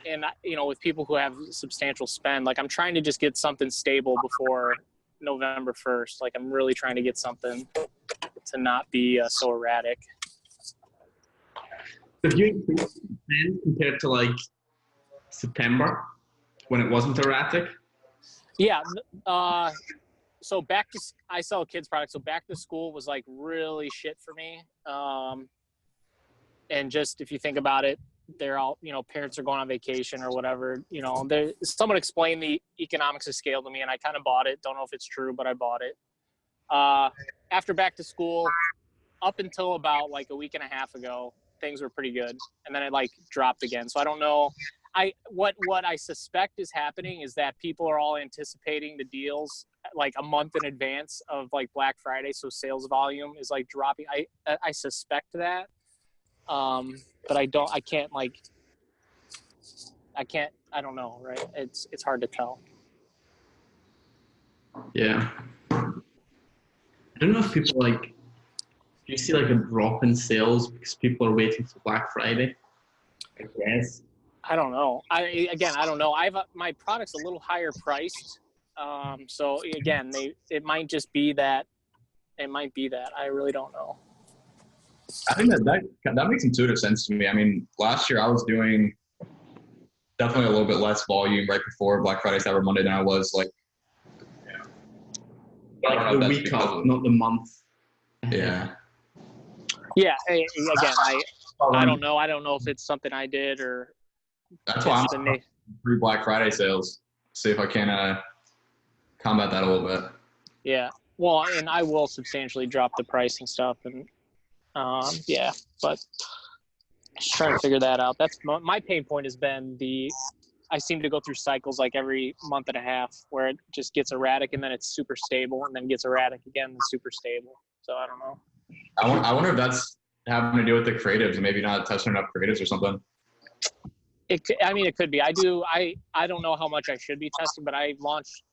and with people who have substantial spend, like I'm trying to just get something stable before November 1st. Like I'm really trying to get something to not be so erratic. Have you increased then compared to like September when it wasn't erratic? Yeah. So I sell kids products. So back to school was like really shit for me. And just, if you think about it, they're all, parents are going on vacation or whatever, someone explained the economics of scale to me and I kind of bought it. Don't know if it's true, but I bought it. After back to school, up until about like a week and a half ago, things were pretty good. And then it like dropped again. So I don't know. What I suspect is happening is that people are all anticipating the deals like a month in advance of like Black Friday. So sales volume is like dropping. I suspect that. But I don't know. Right. It's hard to tell. Yeah. I don't know if people do you see like a drop in sales because people are waiting for Black Friday? I guess. I don't know. I don't know. My product's a little higher priced. So again, it might just be that. It might be that. I really don't know. I think that makes intuitive sense to me. I mean, last year I was doing definitely a little bit less volume right before Black Friday, Cyber Monday than I was like the week of, not the month. Yeah. Yeah. Again, I don't know. I don't know if it's something I did or. That's why I'm free Black Friday sales. See if I can combat that a little bit. Yeah. Well, and I will substantially drop the price and stuff, and yeah, but just trying to figure that out. That's my pain point has been I seem to go through cycles like every month and a half where it just gets erratic and then it's super stable and then gets erratic again and super stable. So I don't know. I wonder if that's having to do with the creatives and maybe not testing enough creatives or something. It could be. I don't know how much I should be testing, but I launch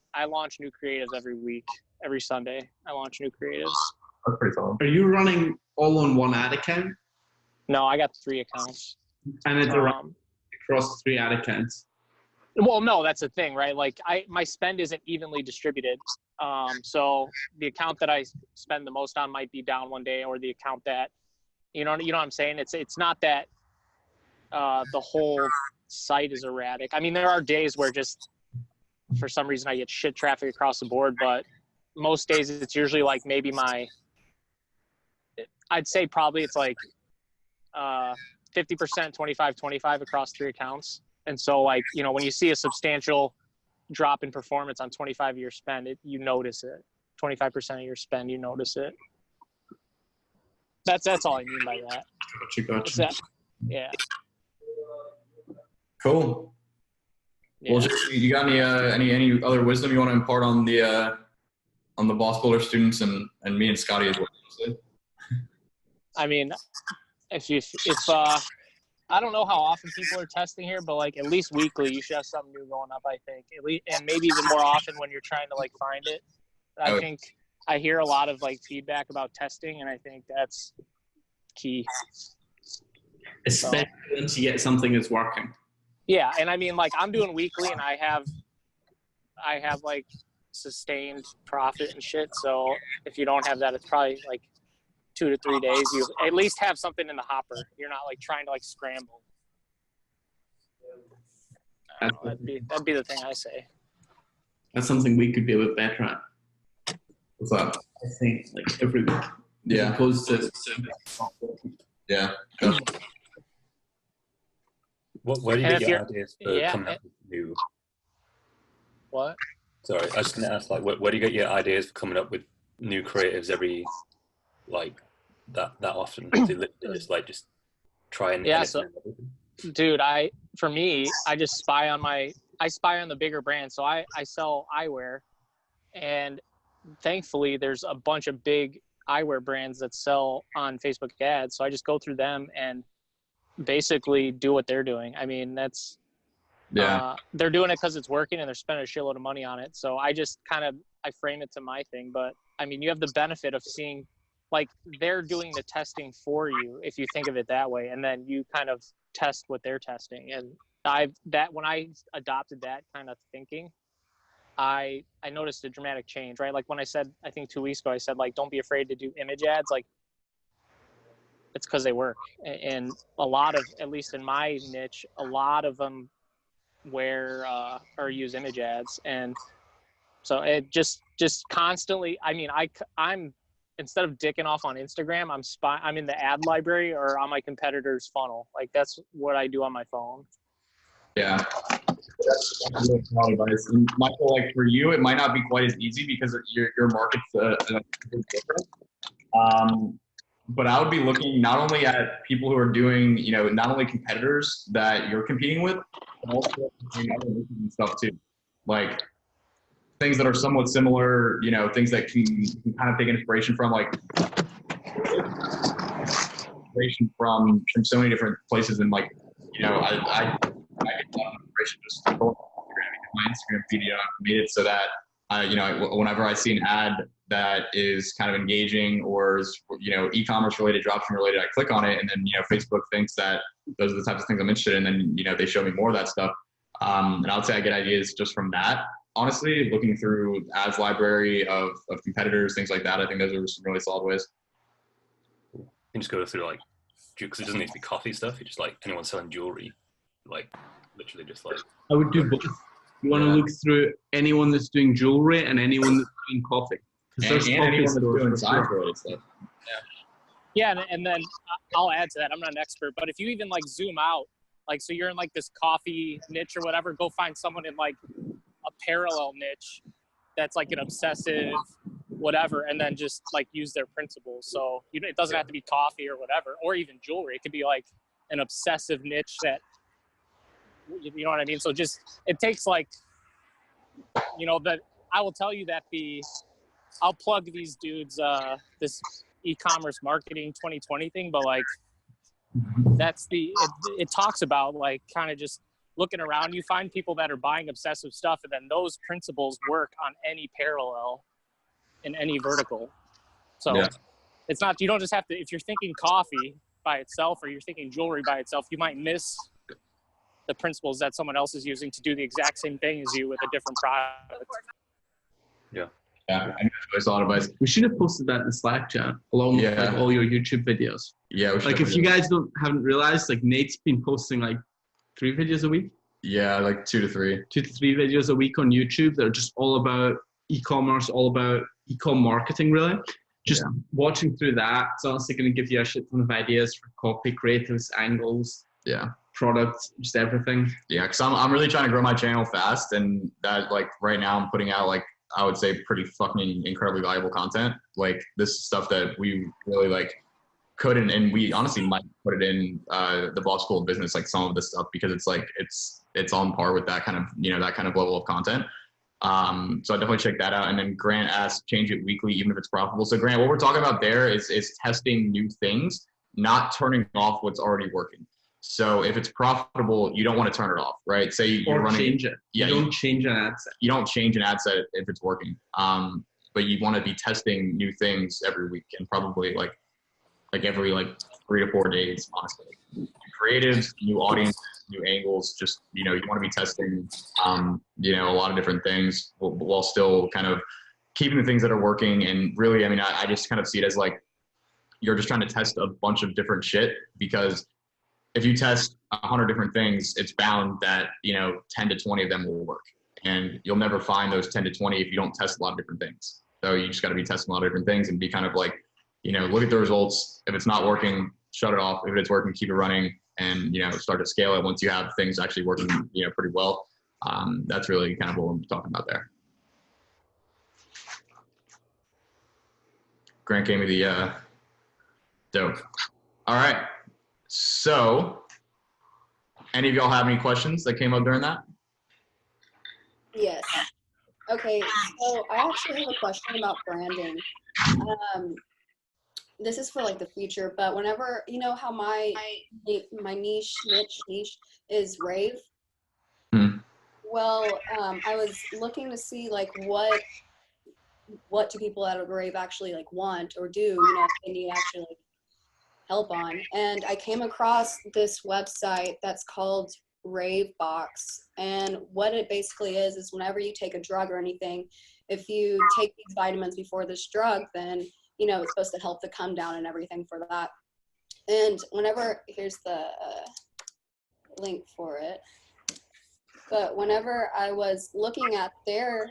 new creatives every week. Every Sunday, I launch new creatives. That's pretty solid. Are you running all on one ad account? No, I got 3 accounts. And it's across 3 ad accounts? Well, no, that's the thing, right? Like my spend isn't evenly distributed. So the account that I spend the most on might be down one day, or the account that, you know what I'm saying? It's not that the whole site is erratic. I mean, there are days where just for some reason I get shit traffic across the board, but most days it's usually like maybe I'd say probably it's like 50%, 25 across 3 accounts. And so like, when you see a substantial drop in performance on 25 of your spend, you notice it. 25% of your spend, you notice it. That's all I mean by that. Gotcha. Yeah. Cool. Yeah. Well, you got any other wisdom you want to impart on the Boss Builder students and me and Scotty as well? I mean, if I don't know how often people are testing here, but like at least weekly, you should have something new going up. I think at least, and maybe even more often when you're trying to like find it. I think I hear a lot of like feedback about testing, and I think that's key. Especially once you get something that's working. Yeah, and I mean, like I'm doing weekly, and I have like sustained profit and shit. So if you don't have that, it's probably like 2 to 3 days. You at least have something in the hopper. You're not like trying to like scramble. That'd be the thing I say. That's something we could be a bit better at. What's that? I think like every week. Yeah. As opposed to Yeah. Where do you get your ideas for coming up with new? What? Sorry, I was going to ask, like, where do you get your ideas for coming up with new creatives every, like, that often? Just try and yeah. So, dude, I just spy on the bigger brands. So I sell eyewear, and thankfully there's a bunch of big eyewear brands that sell on Facebook ads. So I just go through them and basically do what they're doing. I mean, that's they're doing it because it's working and they're spending a shitload of money on it. So I just I frame it to my thing. But I mean, you have the benefit of seeing, like, they're doing the testing for you if you think of it that way, and then you kind of test what they're testing. And when I adopted that kind of thinking, I noticed a dramatic change, right? Like when I said, I think 2 weeks ago, I said, like, don't be afraid to do image ads. Like, it's because they work. And a lot of, at least in my niche, a lot of them wear or use image ads. And so it just constantly, I mean, I'm instead of dicking off on Instagram, I'm in the ad library or on my competitor's funnel. Like, that's what I do on my phone. Yeah. That's really solid advice. And Michael, like for you, it might not be quite as easy because your market's different. But I would be looking not only at people who are doing, not only competitors that you're competing with, but also doing other niches and stuff too. Like things that are somewhat similar, things that can kind of take inspiration from, like inspiration from so many different places. And like, I get a lot of inspiration just going on Instagram. My Instagram feed, made it so that whenever I see an ad that is kind of engaging or is, e-commerce related, dropshipping related, I click on it, and then, Facebook thinks that those are the types of things I'm interested in. And then, they show me more of that stuff. And I would say I get ideas just from that. Honestly, looking through ads library of competitors, things like that, I think those are some really solid ways. You can just go through, like, because it doesn't need to be coffee stuff. You just, like, anyone selling jewelry, like, literally just like. I would do both. You want to look through anyone that's doing jewelry and anyone that's doing coffee. And anyone that's doing science related stuff. Yeah, and then I'll add to that. I'm not an expert, but if you even, like, zoom out, like, so you're in, like, this coffee niche or whatever, go find someone in, like, a parallel niche that's, like, an obsessive whatever, and then just, like, use their principles. So it doesn't have to be coffee or whatever, or even jewelry. It could be, like, an obsessive niche that, you know what I mean? So just, it takes, like, I will tell you that I'll plug these dudes, this e-commerce marketing 2020 thing, but, like, that's it talks about, like, kind of just looking around. You find people that are buying obsessive stuff, and then those principles work on any parallel in any vertical. So it's not, you don't just have to, if you're thinking coffee by itself or you're thinking jewelry by itself, you might miss the principles that someone else is using to do the exact same thing as you with a different product. Yeah. Yeah, I know that's a lot of advice. We should have posted that in the Slack chat along with, like, all your YouTube videos. Yeah, like, if you guys haven't realized, like, Nate's been posting like 3 videos a week. Yeah, like 2 to 3. 2 to 3 videos a week on YouTube that are just all about e-commerce, all about e-com marketing, really. Just watching through that, it's honestly going to give you a shit ton of ideas for copy, creatives, angles, products, just everything. Yeah, because I'm really trying to grow my channel fast, and that, like, right now I'm putting out, like, I would say pretty fucking incredibly valuable content. Like, this is stuff that we really, like, could and we honestly might put it in the B.O.S.S School of Business, like some of this stuff, because it's like it's on par with that kind of that kind of level of content. So I definitely check that out. And then Grant asked, change it weekly even if it's profitable. So Grant, what we're talking about there is testing new things, not turning off what's already working. So if it's profitable, you don't want to turn it off, right? Say you're running, change it. Yeah, you don't change an ad set. You don't change an ad set if it's working. But you want to be testing new things every week, and probably like every 3 to 4 days, honestly. New creatives, new audiences, new angles. Just you want to be testing a lot of different things while still kind of keeping the things that are working. And really, I mean, I just kind of see it as like you're just trying to test a bunch of different shit, because if you test 100 different things, it's bound that 10 to 20 of them will work, and you'll never find those 10 to 20 if you don't test a lot of different things. So you just got to be testing a lot of different things and be kind of like, look at the results. If it's not working, shut it off. If it's working, keep it running, and start to scale it once you have things actually working pretty well. That's really kind of what I'm talking about there. Grant gave me the dope. All right. So, any of y'all have any questions that came up during that? Yes. Okay, so I actually have a question about branding. this is for like the future, but whenever, you know how my niche is rave. Hmm. Well, I was looking to see like what do people at a rave actually like want or do, you know, if they need actually like, help on. And I came across this website that's called Rave Box. And what it basically is whenever you take a drug or anything, if you take these vitamins before this drug, then, you know, it's supposed to help the come down and everything for that. And whenever, here's the link for it. But whenever I was looking at their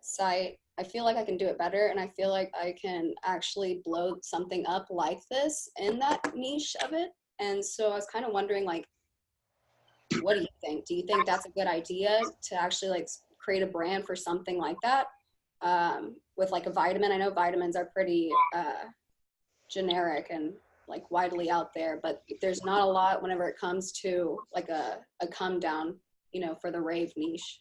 site, I feel like I can do it better, and I feel like I can actually blow something up like this in that niche of it. And so I was kind of wondering, like, what do you think? Do you think that's a good idea to actually like create a brand for something like that with like a vitamin? I know vitamins are pretty generic and like widely out there, but there's not a lot whenever it comes to like a come down, you know, for the rave niche.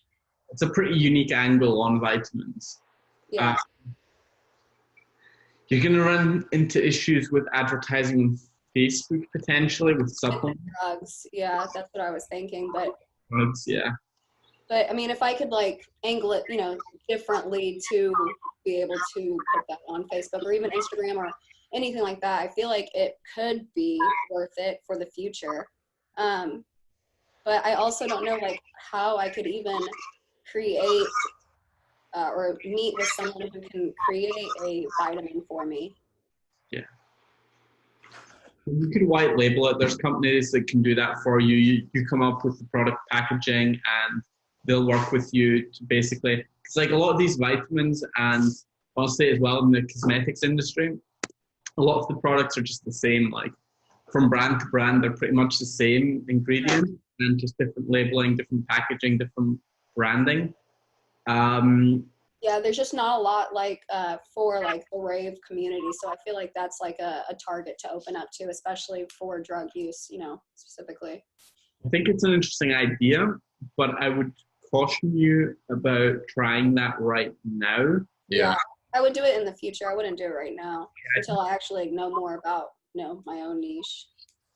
It's a pretty unique angle on vitamins. Yeah. You're going to run into issues with advertising on Facebook potentially with supplements. Drugs. Yeah, that's what I was thinking. But Drugs, yeah. But I mean, if I could like angle it, you know, differently to be able to put that on Facebook or even Instagram or anything like that, I feel like it could be worth it for the future. But I also don't know like how I could even create or meet with someone who can create a vitamin for me. Yeah. You could white label it. There's companies that can do that for you. You come up with the product packaging and they'll work with you to basically, because like a lot of these vitamins and honestly as well in the cosmetics industry, a lot of the products are just the same. Like from brand to brand, they're pretty much the same ingredients and just different labeling, different packaging, different branding. Yeah, there's just not a lot like for like the rave community. So I feel like that's like a target to open up to, especially for drug use, you know, specifically. I think it's an interesting idea, but I would caution you about trying that right now. Yeah. I would do it in the future. I wouldn't do it right now until I actually know more about, you know, my own niche.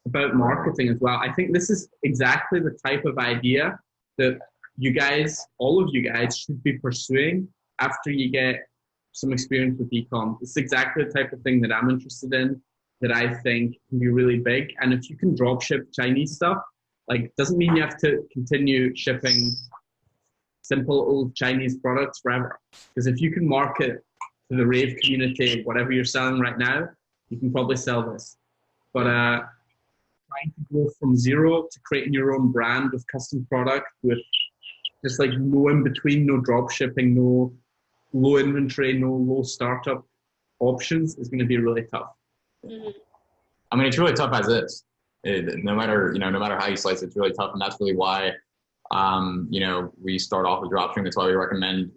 About marketing as well. I think this is exactly the type of idea that you guys, all of you guys, should be pursuing after you get some experience with e-com. It's exactly the type of thing that I'm interested in, that I think can be really big. And if you can drop ship Chinese stuff, like doesn't mean you have to continue shipping simple old Chinese products forever. Because if you can market to the rave community, whatever you're selling right now, you can probably sell this. But trying to go from zero to creating your own brand with custom product with just like no in between, no drop shipping, no low inventory, no low startup options is going to be really tough. Mm-hmm. I mean, it's really tough as is. No matter how you slice it, it's really tough, and that's really why, we start off with dropshipping. That's why we recommend,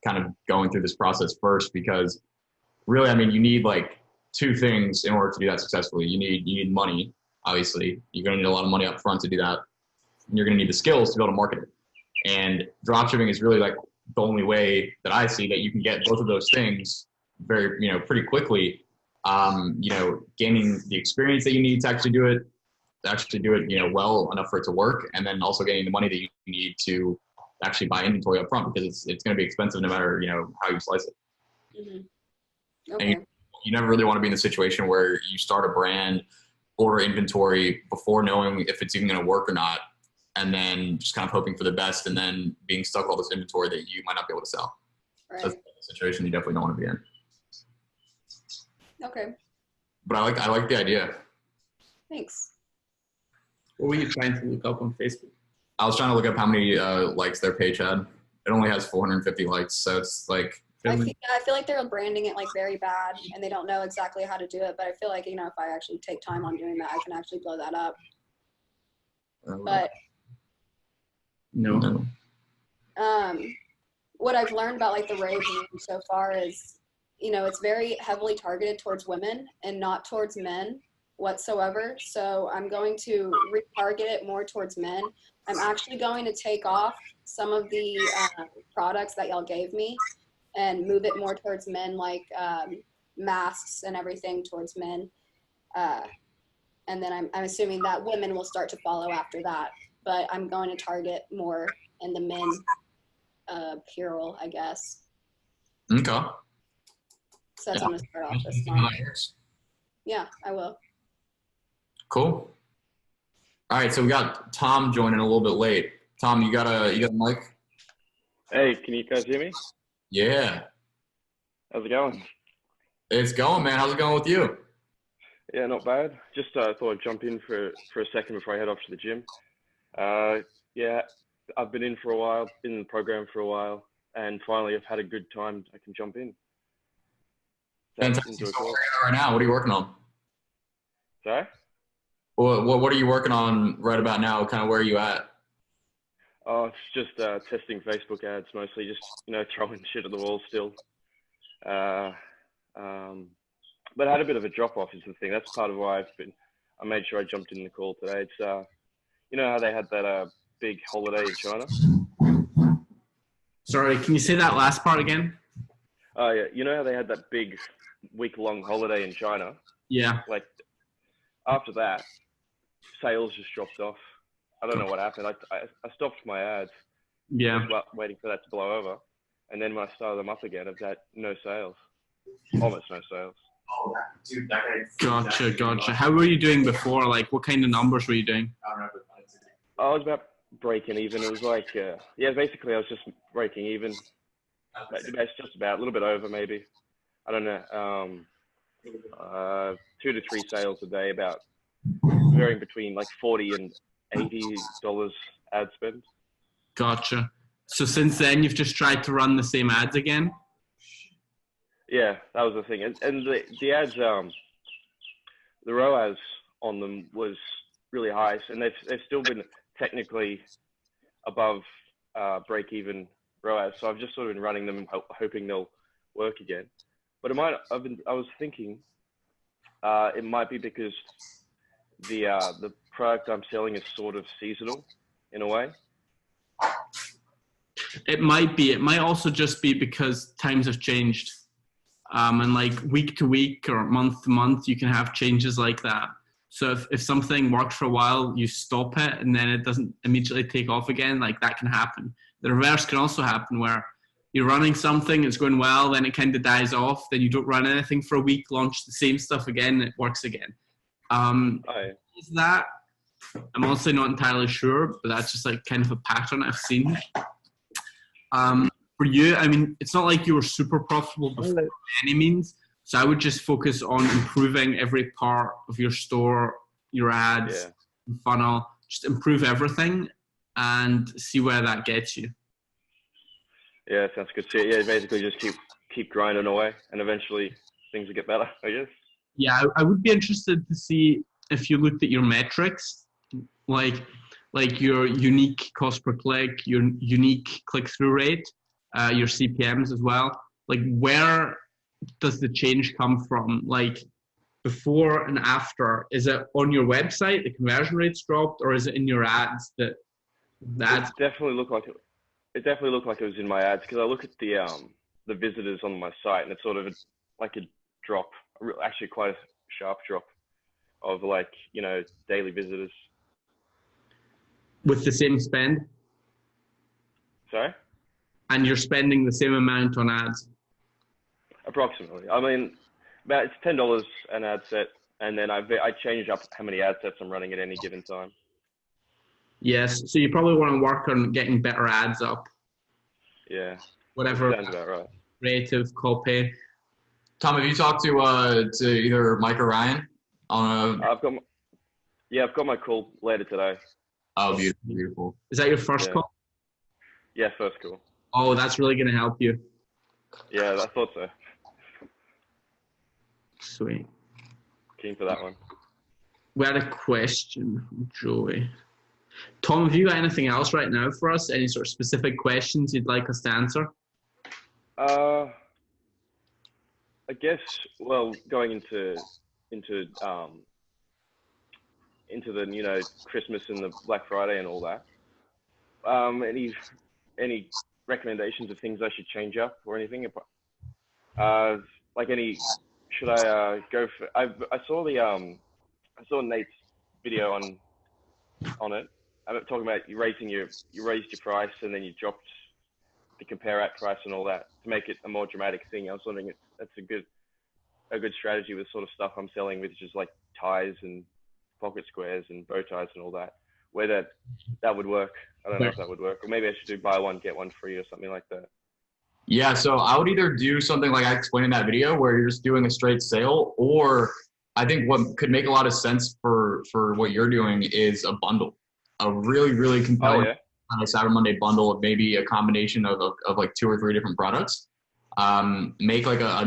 kind of going through this process first, because really, I mean, you need like two things in order to do that successfully. You need money, obviously. You're going to need a lot of money up front to do that. And you're going to need the skills to be able to market it. And dropshipping is really like the only way that I see that you can get both of those things very, pretty quickly. Gaining the experience that you need to actually do it, well enough for it to work, and then also getting the money that you need to actually buy inventory up front, because it's going to be expensive no matter, how you slice it. Mm-hmm. Okay. And you never really want to be in the situation where you start a brand, order inventory before knowing if it's even going to work or not, and then just kind of hoping for the best, and then being stuck with all this inventory that you might not be able to sell. Right. So that's a situation you definitely don't want to be in. Okay. But I like the idea. Thanks. What were you trying to look up on Facebook? I was trying to look up how many likes their page had. It only has 450 likes, so it's like. I feel like they're branding it like very bad, and they don't know exactly how to do it. But I feel like, if I actually take time on doing that, I can actually blow that up. But no. What I've learned about like the rave so far is, it's very heavily targeted towards women and not towards men whatsoever. So I'm going to retarget it more towards men. I'm actually going to take off some of the products that y'all gave me and move it more towards men, like masks and everything towards men. And then I'm assuming that women will start to follow after that. But I'm going to target more in the men apparel, I guess. Okay. So that's what I'm going to start off this month. Yeah, I will. Cool. All right, so we got Tom joining a little bit late. Tom, you got a mic? Hey, can you guys hear me? Yeah. How's it going? It's going, man. How's it going with you? Yeah, not bad. Just thought I'd jump in for a second before I head off to the gym. Yeah, I've been in for a while, been in the program for a while, and finally I've had a good time. I can jump in. Fantastic. So what right now? What are you working on? Sorry? What are you working on right about now? Kind of where are you at? Oh, it's just testing Facebook ads mostly, just, throwing shit at the wall still. But I had a bit of a drop off is the thing. That's part of why I made sure I jumped in the call today. It's, you know how they had that big holiday in China? Sorry, can you say that last part again? Oh, yeah. You know how they had that big week-long holiday in China? Yeah. Like, after that, sales just dropped off. I don't know what happened. I stopped my ads. Yeah. Waiting for that to blow over. And then when I started them up again, I've had no sales. Almost no sales. Gotcha. How were you doing before? Like, what kind of numbers were you doing? I was about breaking even. It was like, basically I was just breaking even. It's just about a little bit over maybe. I don't know. 2 to 3 sales a day, about varying between like $40 and $80 ad spend. Gotcha. So since then, you've just tried to run the same ads again? Yeah, that was the thing. And the ads, the ROAS on them was really high, and they've still been technically above break-even ROAS. So I've just sort of been running them, hoping they'll work again. But I was thinking it might be because the product I'm selling is sort of seasonal in a way. It might be. It might also just be because times have changed. And like week to week or month to month, you can have changes like that. So if something works for a while, you stop it and then it doesn't immediately take off again, like that can happen. The reverse can also happen where you're running something, it's going well, then it kind of dies off, then you don't run anything for a week, launch the same stuff again, and it works again. Is that? I'm also not entirely sure, but that's just like kind of a pattern I've seen. For you, I mean, it's not like you were super profitable before by any means. So I would just focus on improving every part of your store, your ads, funnel, just improve everything and see where that gets you. Yeah, sounds good. So yeah, basically just keep grinding away and eventually things will get better, I guess. Yeah, I would be interested to see if you looked at your metrics, like your unique cost per click, your unique click-through rate, your CPMs as well. Like, where does the change come from? Like, before and after? Is it on your website, the conversion rates dropped, or is it in your ads that It definitely looked like it was in my ads, because I look at the visitors on my site and it's sort of like a drop, actually quite a sharp drop of like, daily visitors. with the same spend? Sorry? And you're spending the same amount on ads? Approximately. I mean, it's $10 an ad set, and then I change up how many ad sets I'm running at any given time. Yes, so you probably want to work on getting better ads up. Yeah. Whatever. Sounds about right. Creative, copy. Tom, have you talked to either Mike or Ryan on I've got my call later today. Oh, beautiful. Is that your first call? Yeah, first call. Oh, that's really going to help you. Yeah, I thought so. Sweet. Keen for that one. We had a question from Joey. Tom, have you got anything else right now for us? Any sort of specific questions you'd like us to answer? I guess, well, going into the Christmas and the Black Friday and all that. Any recommendations of things I should change up or anything? Like any should I go for? I saw Nate's video on it. I'm talking about you raised your price and then you dropped the compare at price and all that to make it a more dramatic thing. I was wondering if that's a good strategy with sort of stuff I'm selling, which is like ties and pocket squares and bow ties and all that. Where that would work. I don't know if that would work, or maybe I should do buy one get one free or something like that. Yeah, so I would either do something like I explained in that video where you're just doing a straight sale, or I think what could make a lot of sense for what you're doing is a bundle, a really, really compelling on a Cyber Monday bundle of maybe a combination of like 2 or 3 different products. Make like a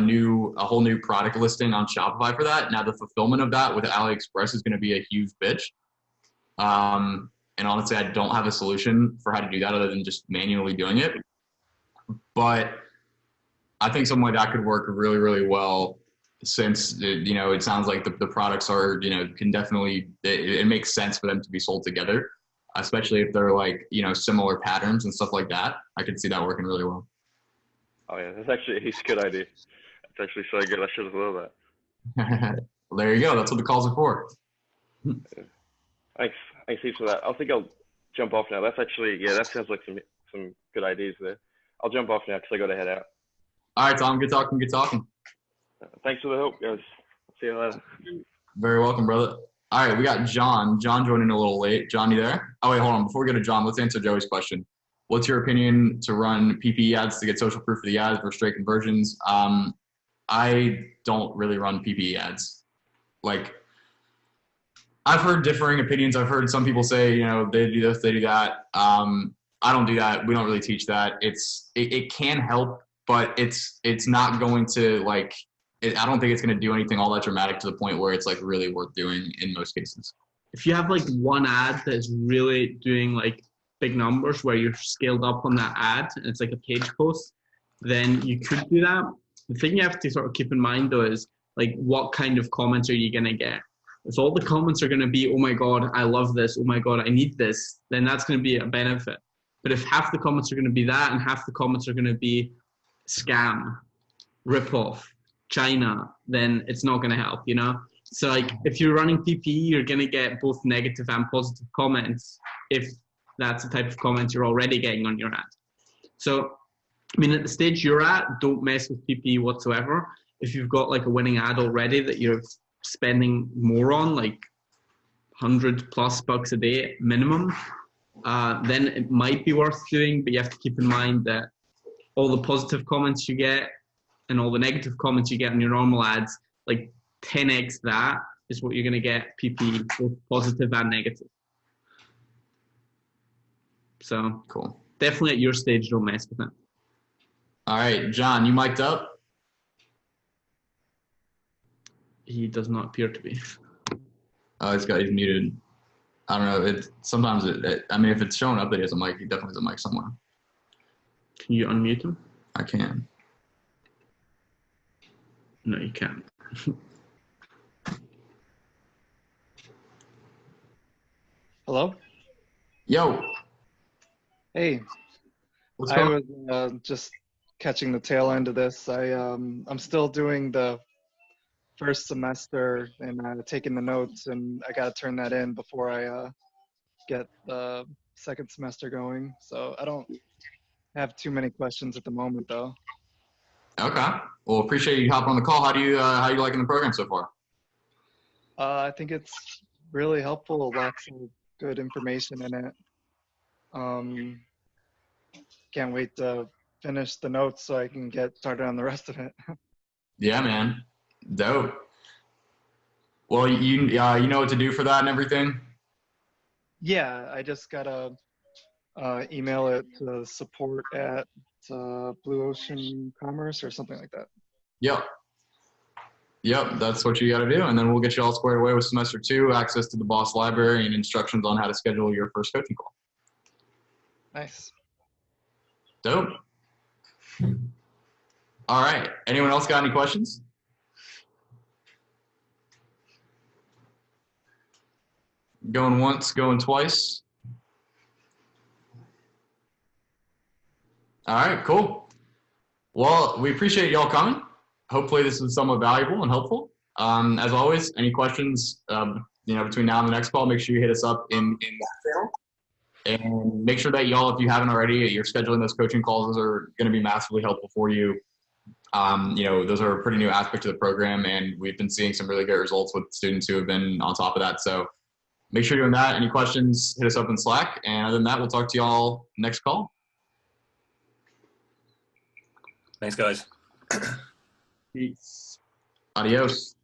whole new product listing on Shopify for that. Now the fulfillment of that with AliExpress is going to be a huge bitch. And honestly, I don't have a solution for how to do that other than just manually doing it. But I think something like that could work really, really well, since it sounds like the products are can definitely it makes sense for them to be sold together, especially if they're like similar patterns and stuff like that. I could see that working really well. Oh yeah, that's actually a good idea. It's actually so good. I should have thought of that. Well, there you go. That's what the calls are for. Thanks heaps for that. I think I'll jump off now. That's actually that sounds like some good ideas there. I'll jump off now because I got to head out. All right, Tom. Good talking. Good talking. Thanks for the help, guys. See you later. Very welcome, brother. All right, we got John. John joining a little late. John, you there? Oh, wait, hold on. Before we go to John, let's answer Joey's question. What's your opinion to run PPE ads to get social proof of the ads versus straight conversions? I don't really run PPE ads. Like, I've heard differing opinions. I've heard some people say, they do this, they do that. I don't do that. We don't really teach that. It can help, but it's not going to I don't think it's going to do anything all that dramatic to the point where it's like really worth doing in most cases. If you have like one ad that's really doing like big numbers where you're scaled up on that ad and it's like a page post, then you could do that. The thing you have to sort of keep in mind though is like, what kind of comments are you going to get? If all the comments are going to be, oh my God, I love this, oh my God, I need this, then that's going to be a benefit. But if half the comments are going to be that and half the comments are going to be scam, ripoff, China, then it's not going to help, So like if you're running PPE, you're going to get both negative and positive comments if that's the type of comments you're already getting on your ad. So, I mean, at the stage you're at, don't mess with PPE whatsoever. If you've got like a winning ad already that you're spending more on, like $100+ a day minimum, then it might be worth doing, but you have to keep in mind that all the positive comments you get and all the negative comments you get on your normal ads, like 10x that is what you're going to get PPE, both positive and negative. So cool. Definitely at your stage, don't mess with it. All right, John, you mic'd up? He does not appear to be. Oh, he's muted. I don't know. Sometimes if it's showing up that he has a mic, he definitely has a mic somewhere. Can you unmute him? I can. No, you can't. Hello? Yo. Hey. What's I going was just catching the tail end of this. I'm still doing the first semester and taking the notes, and I got to turn that in before I get the second semester going. So I don't have too many questions at the moment, though. Okay. Well, appreciate you hopping on the call. How you liking the program so far? I think it's really helpful. Lots of good information in it. Can't wait to finish the notes so I can get started on the rest of it. Yeah, man. Dope. Well, you know what to do for that and everything? Yeah, I just gotta email it to support at Blue Ocean Commerce or something like that. Yep, that's what you got to do. And then we'll get you all squared away with semester 2, access to the B.O.S.S library, and instructions on how to schedule your first coaching call. Nice. Dope. All right. Anyone else got any questions? Going once, going twice. All right, cool. Well, we appreciate y'all coming. hopefully this was somewhat valuable and helpful. As always, any questions, between now and the next call, make sure you hit us up in that channel. And make sure that y'all, if you haven't already, you're scheduling those coaching calls. Those are going to be massively helpful for you. Those are a pretty new aspect of the program, and we've been seeing some really great results with students who have been on top of that. So make sure you're doing that. Any questions, hit us up in Slack. And other than that, we'll talk to y'all next call. Thanks, guys. Peace. Adios.